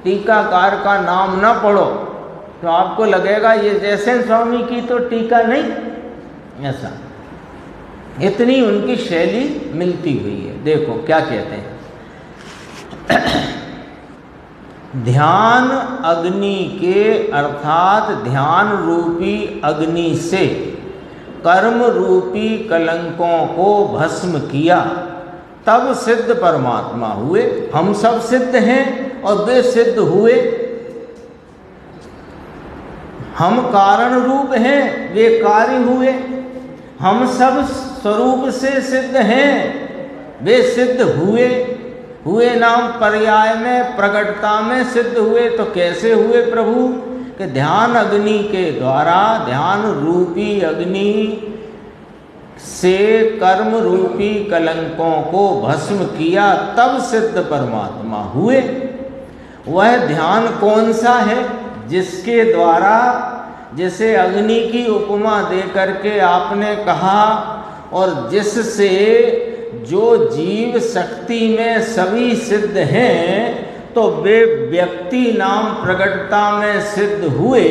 टीकाकार का नाम न पढ़ो तो आपको लगेगा ये जयसेन स्वामी की तो टीका नहीं, ऐसा इतनी उनकी शैली मिलती हुई है। देखो क्या कहते हैं, ध्यान अग्नि के अर्थात ध्यान रूपी अग्नि से कर्म रूपी कलंकों को भस्म किया, तब सिद्ध परमात्मा हुए। हम सब सिद्ध हैं और वे सिद्ध हुए। हम कारण रूप हैं, वे कार्य हुए। हम सब स्वरूप से सिद्ध हैं, वे सिद्ध हुए। हुए नाम पर्याय में प्रगटता में सिद्ध हुए। तो कैसे हुए प्रभु कि ध्यान अग्नि के द्वारा, ध्यान रूपी अग्नि से कर्म रूपी कलंकों को भस्म किया, तब सिद्ध परमात्मा हुए। वह ध्यान कौन सा है जिसके द्वारा, जैसे अग्नि की उपमा दे करके आपने कहा, और जिससे जो जीव शक्ति में सभी सिद्ध हैं तो वे व्यक्ति नाम प्रगटता में सिद्ध हुए।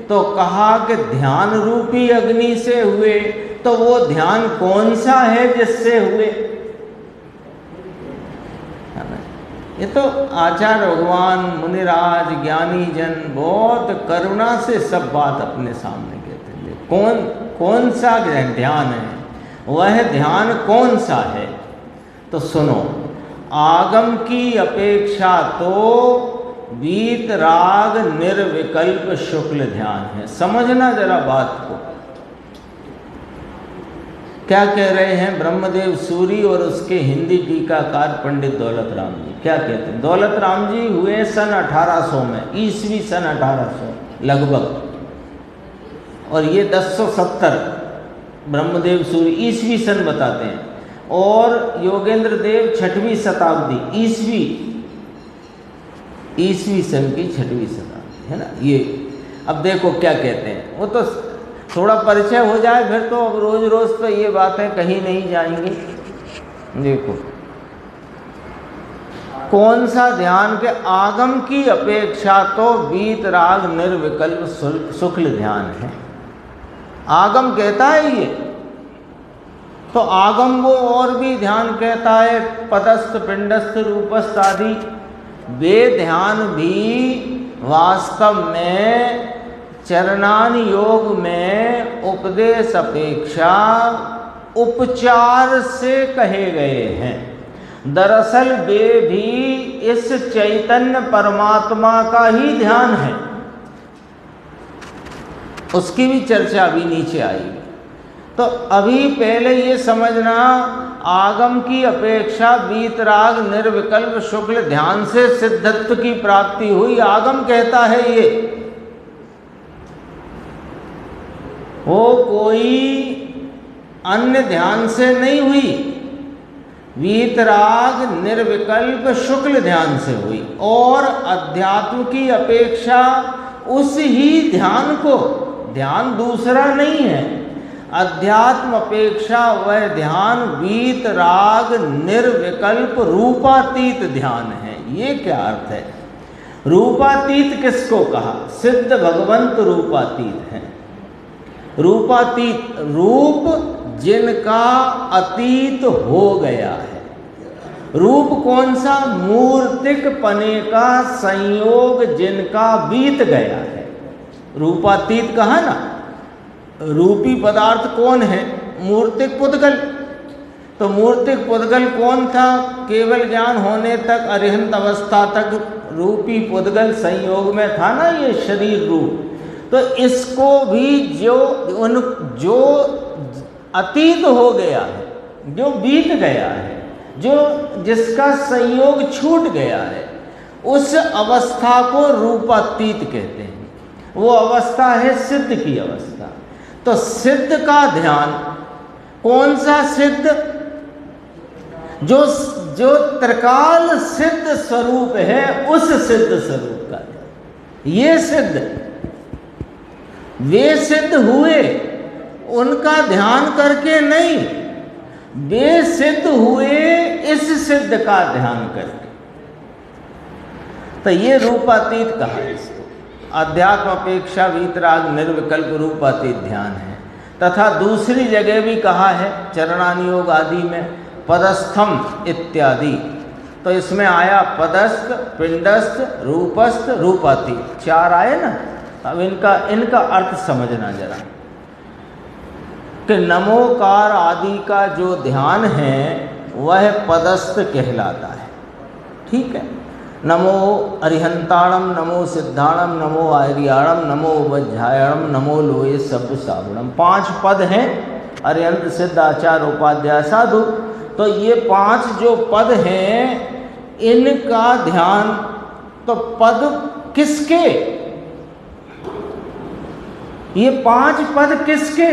तो कहा कि ध्यान रूपी अग्नि से हुए। तो वो ध्यान कौन सा है जिससे हुए? ये तो आचार्य भगवान, मुनिराज, ज्ञानी जन बहुत करुणा से सब बात अपने सामने कहते हैं। कौन सा ध्यान है, वह ध्यान कौन सा है? तो सुनो, आगम की अपेक्षा तो वीतराग निर्विकल्प शुक्ल ध्यान है। समझना जरा बात को, क्या कह रहे हैं ब्रह्मदेव सूरी और उसके हिंदी टीकाकार पंडित दौलत राम जी। क्या कहते हैं? दौलत राम जी हुए सन 1800 में, ईस्वी सन 1800 लगभग, और ये 1070 ब्रह्मदेव सूरी ईस्वी सन बताते हैं, और योगेंद्र देव 6वीं शताब्दी ईस्वी सन की 6वीं शताब्दी, है ना। ये अब देखो क्या कहते हैं, वो तो थोड़ा परिचय हो जाए फिर तो अब रोज रोज तो ये बातें कहीं नहीं जाएंगी। देखो कौन सा ध्यान के आगम की अपेक्षा तो वीतराग निर्विकल्प शुक्ल ध्यान है। आगम कहता है ये तो आगम वो और भी ध्यान कहता है, पदस्थ पिंडस्थ रूपस्थ आदि, वे ध्यान भी वास्तव में चरणान योग में उपदेश अपेक्षा उपचार से कहे गए हैं। दरअसल वे भी इस चैतन्य परमात्मा का ही ध्यान है। उसकी भी चर्चा अभी नीचे आएगी। तो अभी पहले ये समझना, आगम की अपेक्षा वीतराग निर्विकल्प शुक्ल ध्यान से सिद्धत्व की प्राप्ति हुई। आगम कहता है ये, वो कोई अन्य ध्यान से नहीं हुई, वीतराग निर्विकल्प शुक्ल ध्यान से हुई। और अध्यात्म की अपेक्षा उस ही ध्यान को, ध्यान दूसरा नहीं है, अध्यात्म अपेक्षा वह ध्यान वीतराग निर्विकल्प रूपातीत ध्यान है। ये क्या अर्थ है? रूपातीत किसको कहा? सिद्ध भगवंत रूपातीत हैं। रूपातीत, रूप जिनका अतीत हो गया है। रूप कौन सा? मूर्तिक पने का संयोग जिनका बीत गया है, रूपातीत कहा ना। रूपी पदार्थ कौन है? मूर्तिक पुद्गल। तो मूर्तिक पुद्गल कौन था? केवल ज्ञान होने तक, अरिहंत अवस्था तक रूपी पुद्गल संयोग में था ना, ये शरीर रूप। तो इसको भी जो अतीत हो गया है, जो बीत गया है, जिसका संयोग छूट गया है, उस अवस्था को रूपातीत कहते हैं। वो अवस्था है सिद्ध की अवस्था। तो सिद्ध का ध्यान कौन सा? सिद्ध जो त्रिकाल सिद्ध स्वरूप है, उस सिद्ध स्वरूप का ध्यान। ये सिद्ध, वे सिद्ध हुए उनका ध्यान करके नहीं, वे सिद्ध हुए इस सिद्ध का ध्यान करके। तो ये रूपातीत कहा इसको। अध्यात्म अपेक्षा वीतराग निर्विकल्प रूपातीत ध्यान है। तथा दूसरी जगह भी कहा है चरणानुयोग आदि में, पदस्थम इत्यादि। तो इसमें आया पदस्थ, पिंडस्थ, रूपस्थ, रूपातीत, चार आए ना। अब इनका अर्थ समझना जरा, कि नमोकार आदि का जो ध्यान है वह पदस्थ कहलाता है। ठीक है। नमो अरिहंताणम, नमो सिद्धाणम, नमो आर्याणम, नमो वज्रायणम, नमो लोये सब सावणम। 5 पद हैं, अरिहंत सिद्ध आचार्य उपाध्याय साधु। तो ये 5 जो पद हैं, इनका ध्यान, तो पद किसके? ये 5 पद किसके?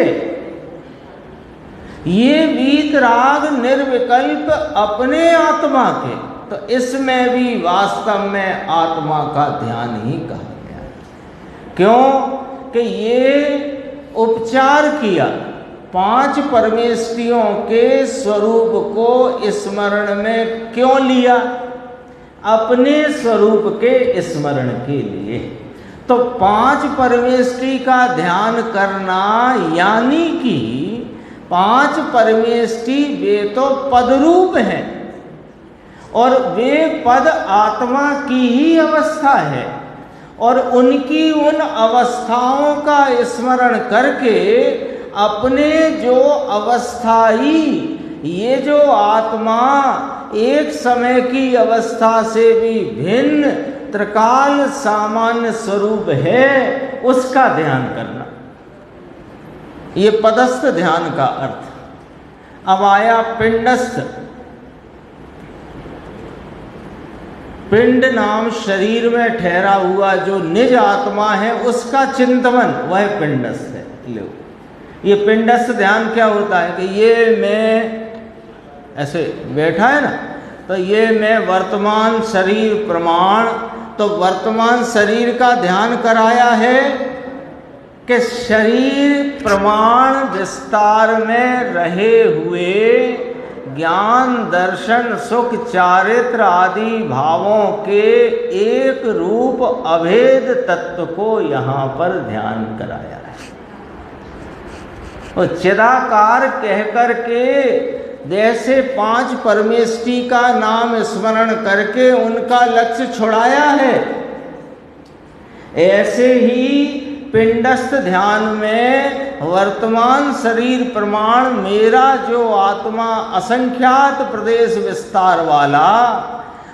ये वीतराग निर्विकल्प अपने आत्मा के। तो इसमें भी वास्तव में आत्मा का ध्यान ही कहा गया है। क्यों? कि ये उपचार किया, 5 परमेष्टियों के स्वरूप को स्मरण में क्यों लिया? अपने स्वरूप के स्मरण के लिए। तो 5 परमेष्टि का ध्यान करना, यानी कि 5 परमेष्टि वे तो पदरूप हैं, और वे पद आत्मा की ही अवस्था है। और उनकी उन अवस्थाओं का स्मरण करके अपने जो अवस्था ही, ये जो आत्मा एक समय की अवस्था से भी भिन्न त्रिकाल सामान्य स्वरूप है, उसका ध्यान करना, ये पदस्थ ध्यान का अर्थ। अब आया पिंडस्थ। पिंड नाम शरीर में ठहरा हुआ जो निज आत्मा है, उसका चिंतन, वह पिंडस्थ है। लो, ये पिंडस्थ ध्यान क्या होता है? कि ये मैं ऐसे बैठा है ना, तो ये मैं वर्तमान शरीर प्रमाण, तो वर्तमान शरीर का ध्यान कराया है कि शरीर प्रमाण विस्तार में रहे हुए ज्ञान, दर्शन, सुख, चारित्र आदि भावों के एक रूप अभेद तत्व को यहाँ पर ध्यान कराया है। और चिदाकार कह कर के जैसे 5 परमेष्टि का नाम स्मरण करके उनका लक्ष्य छुड़ाया है, ऐसे ही पिंडस्थ ध्यान में वर्तमान शरीर प्रमाण मेरा जो आत्मा असंख्यात प्रदेश विस्तार वाला,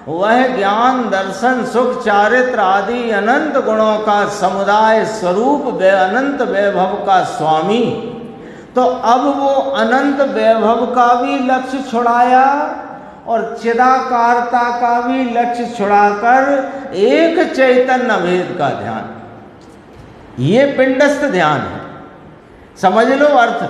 वह ज्ञान दर्शन सुख चारित्र आदि अनंत गुणों का समुदाय स्वरूप अनंत वैभव का स्वामी, तो अब वो अनंत वैभव का भी लक्ष्य छुड़ाया और चिदाकारता का भी लक्ष्य छुड़ाकर एक चैतन्य भेद का ध्यान, ये पिंडस्थ ध्यान है। समझ लो अर्थ।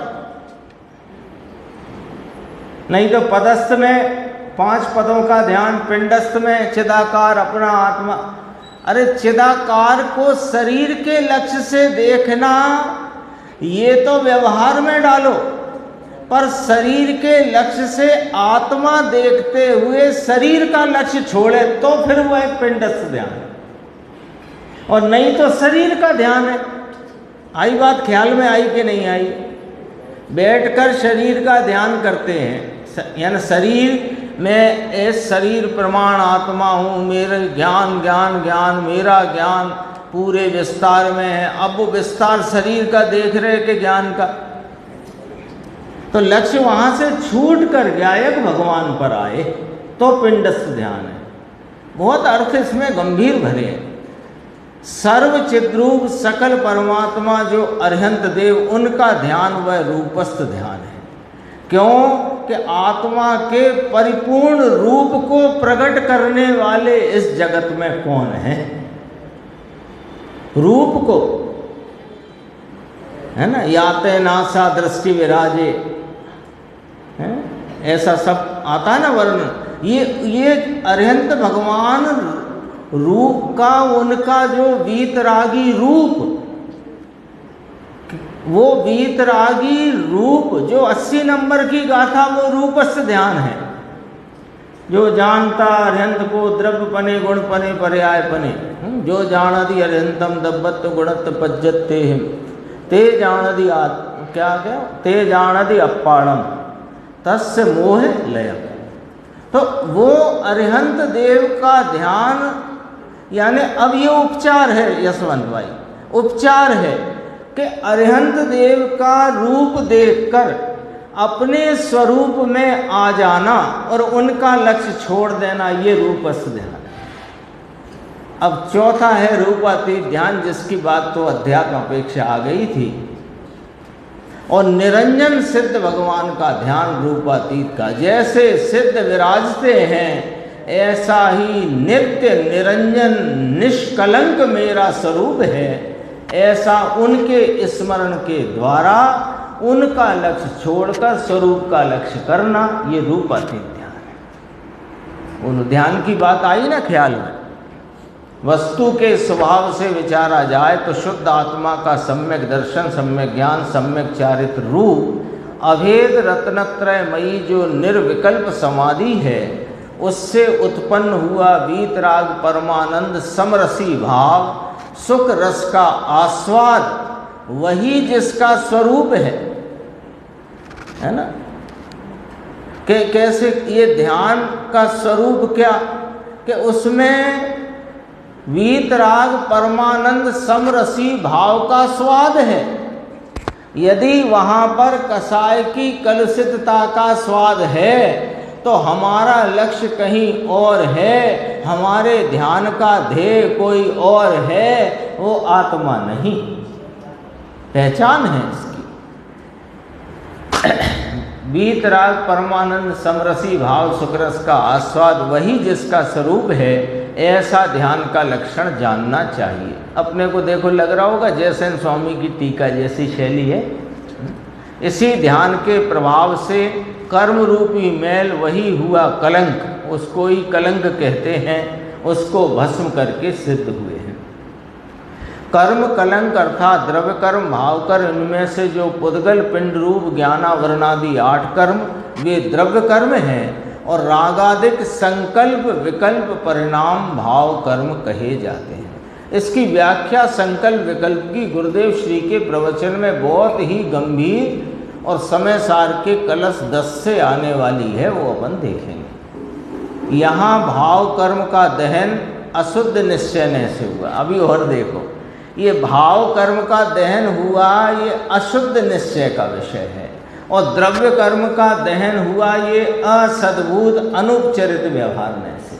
नहीं तो पदस्थ में 5 पदों का ध्यान, पिंडस्थ में चिदाकार अपना आत्मा। अरे चिदाकार को शरीर के लक्ष्य से देखना ये तो व्यवहार में डालो, पर शरीर के लक्ष्य से आत्मा देखते हुए शरीर का लक्ष्य छोड़े तो फिर वह एक पिंडस्थ ध्यान है, और नहीं तो शरीर का ध्यान है। आई बात ख्याल में आई कि नहीं आई? बैठकर शरीर का ध्यान करते हैं, यानी शरीर में इस शरीर प्रमाण आत्मा हूँ, मेरे ज्ञान ज्ञान ज्ञान मेरा ज्ञान पूरे विस्तार में है। अब वो विस्तार शरीर का देख रहे कि ज्ञान का, तो लक्ष्य वहाँ से छूट कर गायक भगवान पर आए तो पिंडस्थ ध्यान है। बहुत अर्थ इसमें गंभीर भरे हैं। सर्व चिद्रूप सकल परमात्मा जो अरिहंत देव, उनका ध्यान वह रूपस्थ ध्यान है। क्यों कि आत्मा के परिपूर्ण रूप को प्रकट करने वाले इस जगत में कौन है? रूप को, है ना, याते नासा दृष्टि विराजे, है? ऐसा सब आता है ना वर्णन। ये अरिहंत भगवान रूप का, उनका जो वीतरागी रूप, वो वीतरागी रूप जो 80 नंबर की गाथा, वो रूपस्थ ध्यान है। जो जानता अरिहंत को द्रव्य पने गुण पने पर्याय पने, जो जानदि अरिहंतम दब्बत गुणत पज्जते हिम, ते जानदि क्या क्या ते जानदि अप्पाणम तस्य मोह लयम। तो वो अरिहंत देव का ध्यान, यानी अब ये उपचार है यशवंत भाई, उपचार है कि अरिहंत देव का रूप देखकर अपने स्वरूप में आ जाना और उनका लक्ष्य छोड़ देना, ये रूपस्थ ध्यान है। अब चौथा है रूपातीत ध्यान, जिसकी बात तो अध्यात्म अपेक्षा आ गई थी। और निरंजन सिद्ध भगवान का ध्यान रूपातीत का, जैसे सिद्ध विराजते हैं ऐसा ही नित्य निरंजन निष्कलंक मेरा स्वरूप है, ऐसा उनके स्मरण के द्वारा उनका लक्ष्य छोड़कर स्वरूप का लक्ष्य करना, ये रूपातीत ध्यान है। उन ध्यान की बात आई ना ख्याल में। वस्तु के स्वभाव से विचारा जाए तो शुद्ध आत्मा का सम्यक दर्शन, सम्यक ज्ञान, सम्यक चारित्र रूप, अभेद रत्नत्रयमयी जो निर्विकल्प समाधि है, उससे उत्पन्न हुआ वीतराग परमानंद समरसी भाव, सुख रस का आस्वाद, वही जिसका स्वरूप है ना। कि कैसे ये ध्यान का स्वरूप क्या, कि उसमें वीतराग परमानंद समरसी भाव का स्वाद है। यदि वहाँ पर कसाय की कलुषितता का स्वाद है तो हमारा लक्ष्य कहीं और है, हमारे ध्यान का ध्येय कोई और है, वो आत्मा नहीं। पहचान है इसकी। वीतराग परमानंद समरसी भाव सुखरस का आस्वाद, वही जिसका स्वरूप है, ऐसा ध्यान का लक्षण जानना चाहिए। अपने को देखो लग रहा होगा जयसेन स्वामी की टीका जैसी शैली है। इसी ध्यान के प्रभाव से कर्म रूपी मैल, वही हुआ कलंक, उसको ही कलंक कहते हैं, उसको भस्म करके सिद्ध हुए हैं। कर्म कलंक अर्थात द्रव्य कर्म, भाव कर्म, इनमें से जो पुद्गल पिंड रूप ज्ञानावरणादि 8 कर्म, वे द्रव्य कर्म हैं, और रागादिक संकल्प विकल्प परिणाम भाव कर्म कहे जाते हैं। इसकी व्याख्या संकल्प विकल्प की गुरुदेव श्री के प्रवचन में बहुत ही गंभीर और समय सार के कलश 10 से आने वाली है, वो अपन देखेंगे। यहाँ भाव कर्म का दहन अशुद्ध निश्चय से हुआ। अभी और देखो, ये भाव कर्म का दहन हुआ, ये अशुद्ध निश्चय का विषय है, और द्रव्य कर्म का दहन हुआ ये असद्भूत अनुपचरित व्यवहार में से।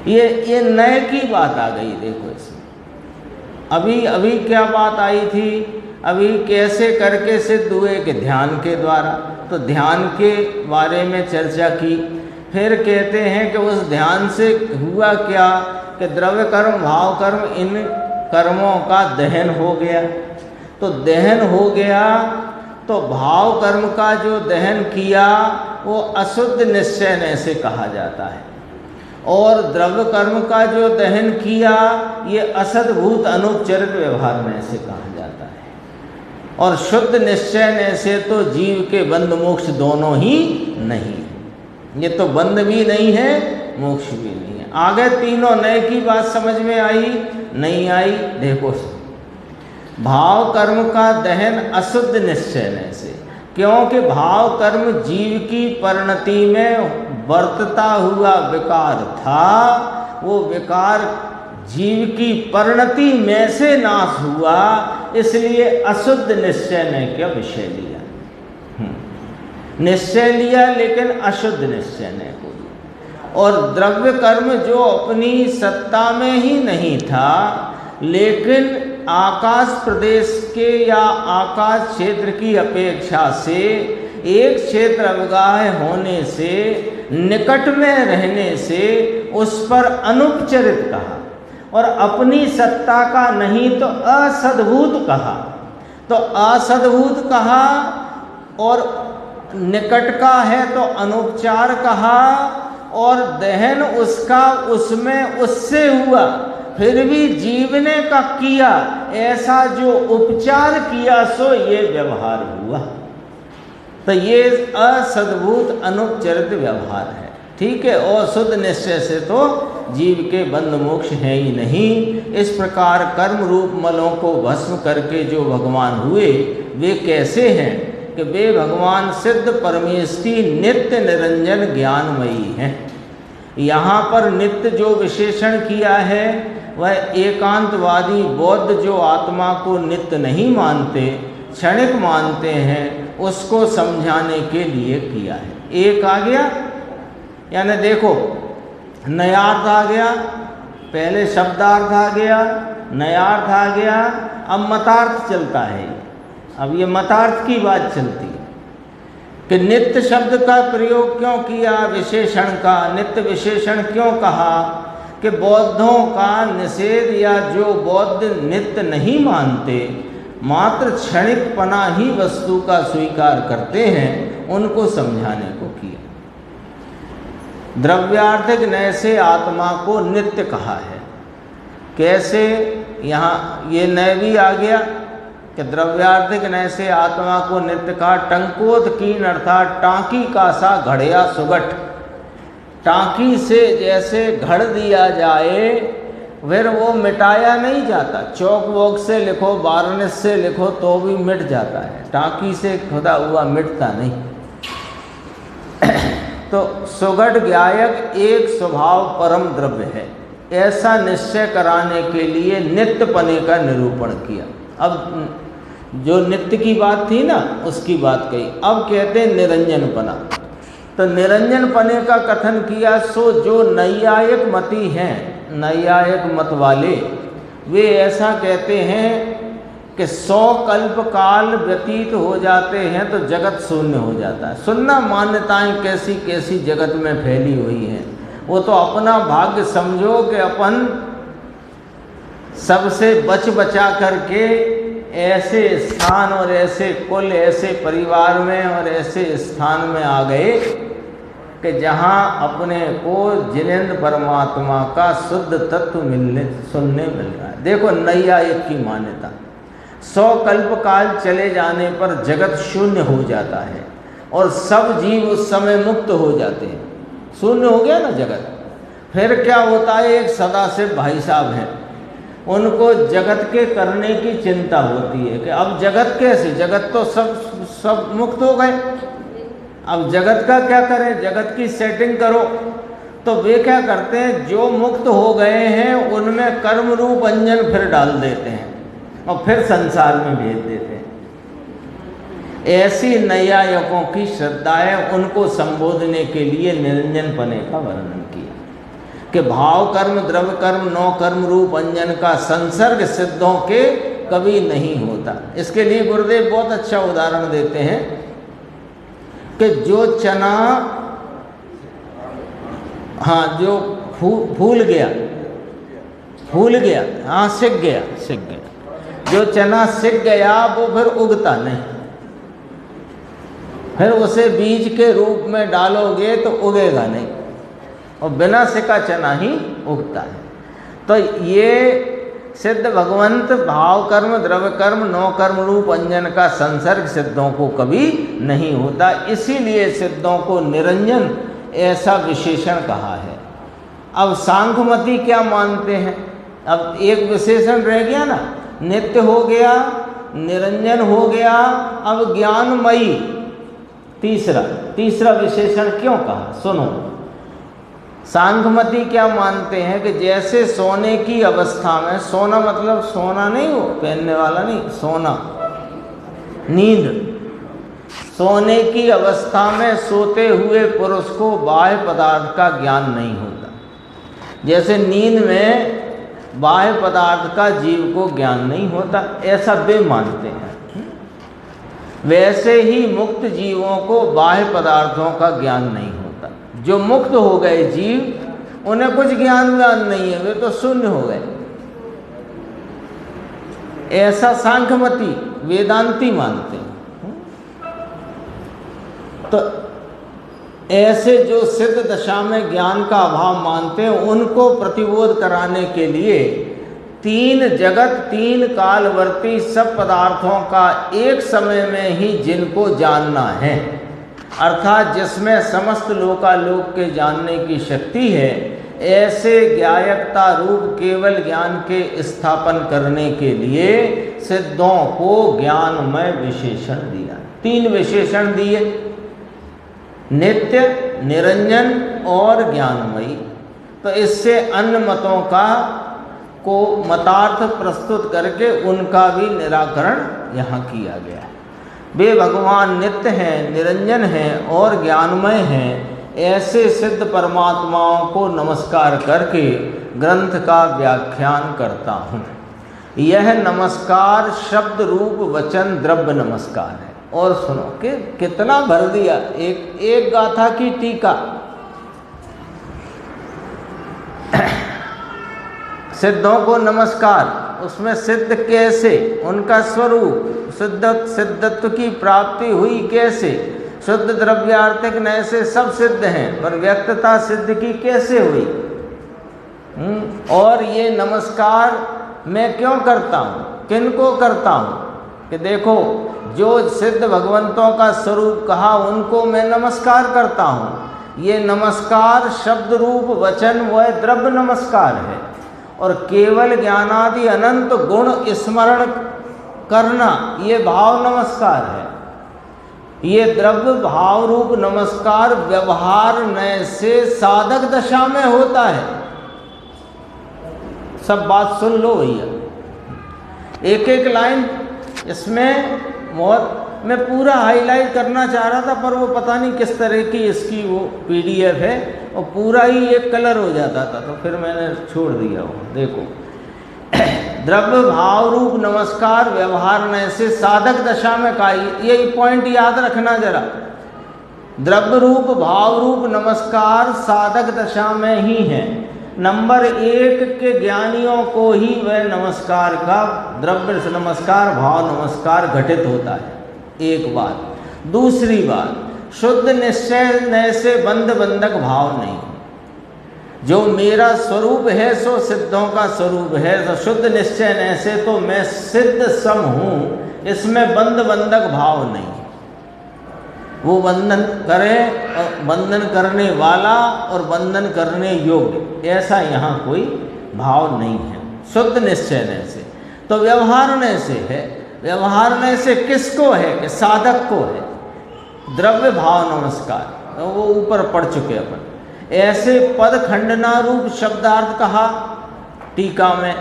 ये नए की बात आ गई। देखो इसमें अभी क्या बात आई थी, अभी कैसे करके सिद्ध हुए कि ध्यान के द्वारा, तो ध्यान के बारे में चर्चा की। फिर कहते हैं कि उस ध्यान से हुआ क्या कि द्रव्य कर्म भाव कर्म इन कर्मों का दहन हो गया। तो दहन हो गया तो भाव कर्म का जो दहन किया वो अशुद्ध निश्चय से कहा जाता है, और द्रव्य कर्म का जो दहन किया ये असद्भूत अनुपचरित व्यवहार में से कहा जाता है। और शुद्ध निश्चय से तो जीव के बंध मोक्ष दोनों ही नहीं है। ये तो बंध भी नहीं है, मोक्ष भी नहीं है। आगे तीनों नए की बात समझ में आई नहीं आई? देखो, भाव कर्म का दहन अशुद्ध निश्चय से, क्योंकि भाव कर्म जीव की परिणति में वर्तता हुआ विकार था, वो विकार जीव की परिणति में से नाश हुआ, इसलिए अशुद्ध निश्चय ने क्या विषय लिया, निश्चय लिया, लेकिन अशुद्ध निश्चय ने को लिया। और द्रव्य कर्म जो अपनी सत्ता में ही नहीं था, लेकिन आकाश प्रदेश के या आकाश क्षेत्र की अपेक्षा से एक क्षेत्र अवगाह होने से, निकट में रहने से उस पर अनुपचरित कहा, और अपनी सत्ता का नहीं तो असद्भूत कहा। तो असद्भूत कहा, और निकट का है तो अनुपचार कहा, और दहन उसका उसमें उससे हुआ, फिर भी जीवने का किया, ऐसा जो उपचार किया सो ये व्यवहार हुआ। तो ये असद्भूत अनुपचरित व्यवहार है, ठीक है। और शुद्ध निश्चय से तो जीव के बंध मोक्ष है ही नहीं। इस प्रकार कर्म रूप मलों को भस्म करके जो भगवान हुए वे कैसे हैं कि वे भगवान सिद्ध परमेष्ठी नित्य निरंजन ज्ञानमयी हैं। यहाँ पर नित्य जो विशेषण किया है वह एकांतवादी बौद्ध जो आत्मा को नित्य नहीं मानते, क्षणिक मानते हैं, उसको समझाने के लिए किया है। एक आ गया, यानी देखो नयार्थ आ गया, पहले शब्दार्थ आ गया, नयार्थ आ गया, अब मतार्थ चलता है। अब ये मतार्थ की बात चलती है कि नित्य शब्द का प्रयोग क्यों किया, विशेषण का नित्य विशेषण क्यों कहा, कि बौद्धों का निषेध, या जो बौद्ध नित्य नहीं मानते, मात्र क्षणिकपना ही वस्तु का स्वीकार करते हैं, उनको समझाने को किया। द्रव्यार्थिक नय से आत्मा को नित्य कहा है। कैसे? यहाँ ये नय भी आ गया कि द्रव्यार्थिक नय से आत्मा को नित्य कहा। टंकोत कीन अर्थात टाँकी का सा घड़िया सुगठ, टाँकी से जैसे घड़ दिया जाए फिर वो मिटाया नहीं जाता। चौक वोक से लिखो, वार्निश से लिखो तो भी मिट जाता है, टाँकी से खुदा हुआ मिटता नहीं। तो सुगढ़ ज्ञायक एक स्वभाव परम द्रव्य है, ऐसा निश्चय कराने के लिए नित्यपने का निरूपण किया। अब जो नित्य की बात थी ना, उसकी बात कही। अब कहते हैं निरंजनपना। तो निरंजनपने का कथन किया। सो जो नैयायिक मती हैं, नैयायिक मत वाले, वे ऐसा कहते हैं कि 100 कल्प काल व्यतीत हो जाते हैं तो जगत शून्य हो जाता है। सुनना, मान्यताएं कैसी कैसी जगत में फैली हुई हैं। वो तो अपना भाग्य समझो कि अपन सबसे बचा करके ऐसे स्थान और ऐसे कुल, ऐसे परिवार में और ऐसे स्थान में आ गए कि जहाँ अपने को जिनेंद्र परमात्मा का शुद्ध तत्व सुनने मिल रहा है। देखो नैयायिक की मान्यता, 100 कल्प काल चले जाने पर जगत शून्य हो जाता है और सब जीव उस समय मुक्त हो जाते हैं। शून्य हो गया ना जगत। फिर क्या होता है, एक सदाशिव भाई साहब हैं, उनको जगत के करने की चिंता होती है कि अब जगत कैसे, जगत तो सब मुक्त हो गए, अब जगत का क्या करें, जगत की सेटिंग करो। तो वे क्या करते हैं, जो मुक्त हो गए हैं उनमें कर्म रूप अंजन फिर डाल देते हैं और फिर संसार में भेज देते हैं। ऐसी नैयायिकों की श्रद्धा है, उनको संबोधने के लिए निरंजन पने का वर्णन किया कि भाव कर्म द्रव्य कर्म नौ कर्म रूप अंजन का संसर्ग सिद्धों के कभी नहीं होता। इसके लिए गुरुदेव बहुत अच्छा उदाहरण देते हैं कि जो चना, हाँ, जो फूल गया, हाँ सिक गया, जो चना सिक गया वो फिर उगता नहीं, फिर उसे बीज के रूप में डालोगे तो उगेगा नहीं, और बिना सिका चना ही उगता है। तो ये सिद्ध भगवंत भाव कर्म द्रव्य कर्म नौ कर्म रूप अंजन का संसर्ग सिद्धों को कभी नहीं होता, इसीलिए सिद्धों को निरंजन ऐसा विशेषण कहा है। अब सांख्यमती क्या मानते हैं, अब एक विशेषण रह गया ना, नित्य हो गया, निरंजन हो गया, अब ज्ञानमयी तीसरा विशेषण क्यों कहा, सुनो। सांख्यमती क्या मानते हैं कि जैसे सोने की अवस्था में, सोना मतलब सोना नहीं हो पहनने वाला नहीं, सोना नींद, सोने की अवस्था में सोते हुए पुरुष को बाह्य पदार्थ का ज्ञान नहीं होता, जैसे नींद में बाह्य पदार्थ का जीव को ज्ञान नहीं होता, ऐसा वे मानते हैं। वैसे ही मुक्त जीवों को बाह्य पदार्थों का ज्ञान नहीं होता। जो मुक्त हो गए जीव, उन्हें कुछ ज्ञान नहीं है, वे तो शून्य हो गए, ऐसा सांख्यमती वेदांती मानते हैं। तो ऐसे जो सिद्ध दशा में ज्ञान का अभाव मानते हैं, उनको प्रतिबोध कराने के लिए तीन जगत तीन कालवर्ती सब पदार्थों का एक समय में ही जिनको जानना है, अर्थात जिसमें समस्त लोकालोक के जानने की शक्ति है, ऐसे ज्ञायकता रूप केवल ज्ञान के स्थापन करने के लिए सिद्धों को ज्ञानमय विशेषण दिया। तीन विशेषण दिए, नित्य, निरंजन और ज्ञानमयी। तो इससे अन्य मतों को मतार्थ प्रस्तुत करके उनका भी निराकरण यहाँ किया गया है। वे भगवान नित्य हैं, निरंजन हैं और ज्ञानमय हैं, ऐसे सिद्ध परमात्माओं को नमस्कार करके ग्रंथ का व्याख्यान करता हूँ। यह नमस्कार शब्द रूप वचन द्रव्य नमस्कार है। और सुनो कि कितना भर दिया, एक गाथा की टीका। सिद्धों को नमस्कार, उसमें सिद्ध कैसे, उनका स्वरूप, सिद्धत्व की प्राप्ति हुई कैसे, शुद्ध द्रव्यार्थिक नए से सब सिद्ध हैं, पर व्यक्तता सिद्ध की कैसे हुई। और ये नमस्कार मैं क्यों करता हूँ, किनको करता हूँ, कि देखो जो सिद्ध भगवंतों का स्वरूप कहा उनको मैं नमस्कार करता हूँ। ये नमस्कार शब्द रूप वचन व द्रव्य नमस्कार है, और केवल ज्ञानादि अनंत गुण स्मरण करना ये भाव नमस्कार है। ये द्रव्य भाव रूप नमस्कार व्यवहार नय से साधक दशा में होता है। सब बात सुन लो भैया, एक एक लाइन इसमें मैं पूरा हाईलाइट करना चाह रहा था, पर वो पता नहीं किस तरह की इसकी वो PDF है और पूरा ही एक कलर हो जाता था, तो फिर मैंने छोड़ दिया वो। देखो, द्रव्य भाव रूप नमस्कार व्यवहार नय से साधक दशा में का, ये पॉइंट याद रखना जरा। द्रव्य रूप भाव रूप नमस्कार साधक दशा में ही है। नंबर 1 के ज्ञानियों को ही वह नमस्कार का द्रव्य नमस्कार भाव नमस्कार घटित होता है, एक बात। दूसरी बात, शुद्ध निश्चय नय से बंध बंधक भाव नहीं। जो मेरा स्वरूप है सो सिद्धों का स्वरूप है, तो शुद्ध निश्चय नय से तो मैं सिद्ध सम हूँ, इसमें बंध बंधक भाव नहीं। वो बंधन करे और बंधन करने वाला और बंधन करने योग्य, ऐसा यहाँ कोई भाव नहीं है। शुद्ध निश्चय से। तो व्यवहारने से है, व्यवहारने से किसको है कि साधक को है। द्रव्य भाव नमस्कार वो ऊपर पढ़ चुके अपन। ऐसे पद खंडना रूप शब्दार्थ कहा टीका में,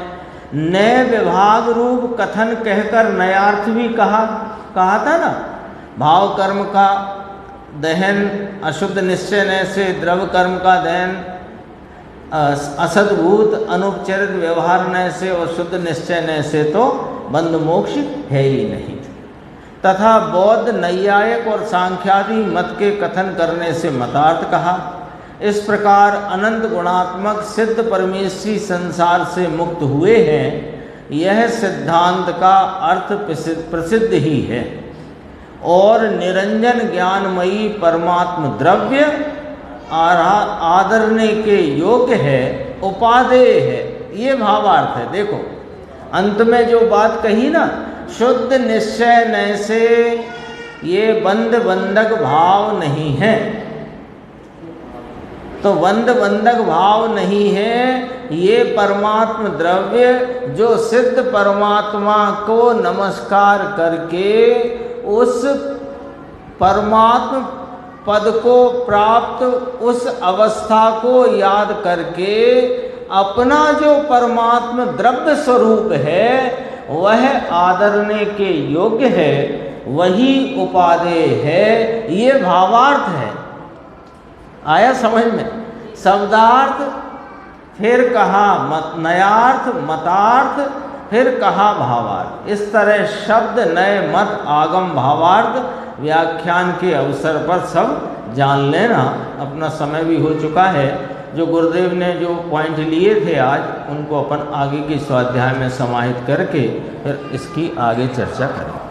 नए विभाग रूप कथन कहकर नयार्थ भी कहा था ना। भाव कर्म का दहन अशुद्ध निश्चय से, द्रव्य कर्म का दहन असद्भूत अनुपचरित व्यवहार न से और शुद्ध निश्चय न से तो बंध मोक्ष है ही नहीं। तथा बौद्ध नैयायिक और सांख्यादि मत के कथन करने से मतार्थ कहा। इस प्रकार अनंत गुणात्मक सिद्ध परमेश्वरी संसार से मुक्त हुए हैं, यह सिद्धांत का अर्थ प्रसिद्ध ही है। और निरंजन ज्ञानमयी परमात्म द्रव्य आदरने के योग्य है, उपादेय है। ये भावार्थ है। देखो अंत में जो बात कही ना, शुद्ध निश्चय न से ये बंध बंधक भाव नहीं है। तो बंध बंधक भाव नहीं है, ये परमात्म द्रव्य जो सिद्ध परमात्मा को नमस्कार करके उस परमात्म पद को प्राप्त, उस अवस्था को याद करके अपना जो परमात्म द्रव्य स्वरूप है वह आदरने के योग्य है, वही उपादेय है। ये भावार्थ है। आया समझ में? शब्दार्थ, फिर कहा नयार्थ, मतार्थ, फिर कहा भावार्थ। इस तरह शब्द, नए, मत, आगम, भावार्थ व्याख्यान के अवसर पर सब जान लेना। अपना समय भी हो चुका है। जो गुरुदेव ने जो पॉइंट लिए थे आज, उनको अपन आगे की स्वाध्याय में समाहित करके फिर इसकी आगे चर्चा करें।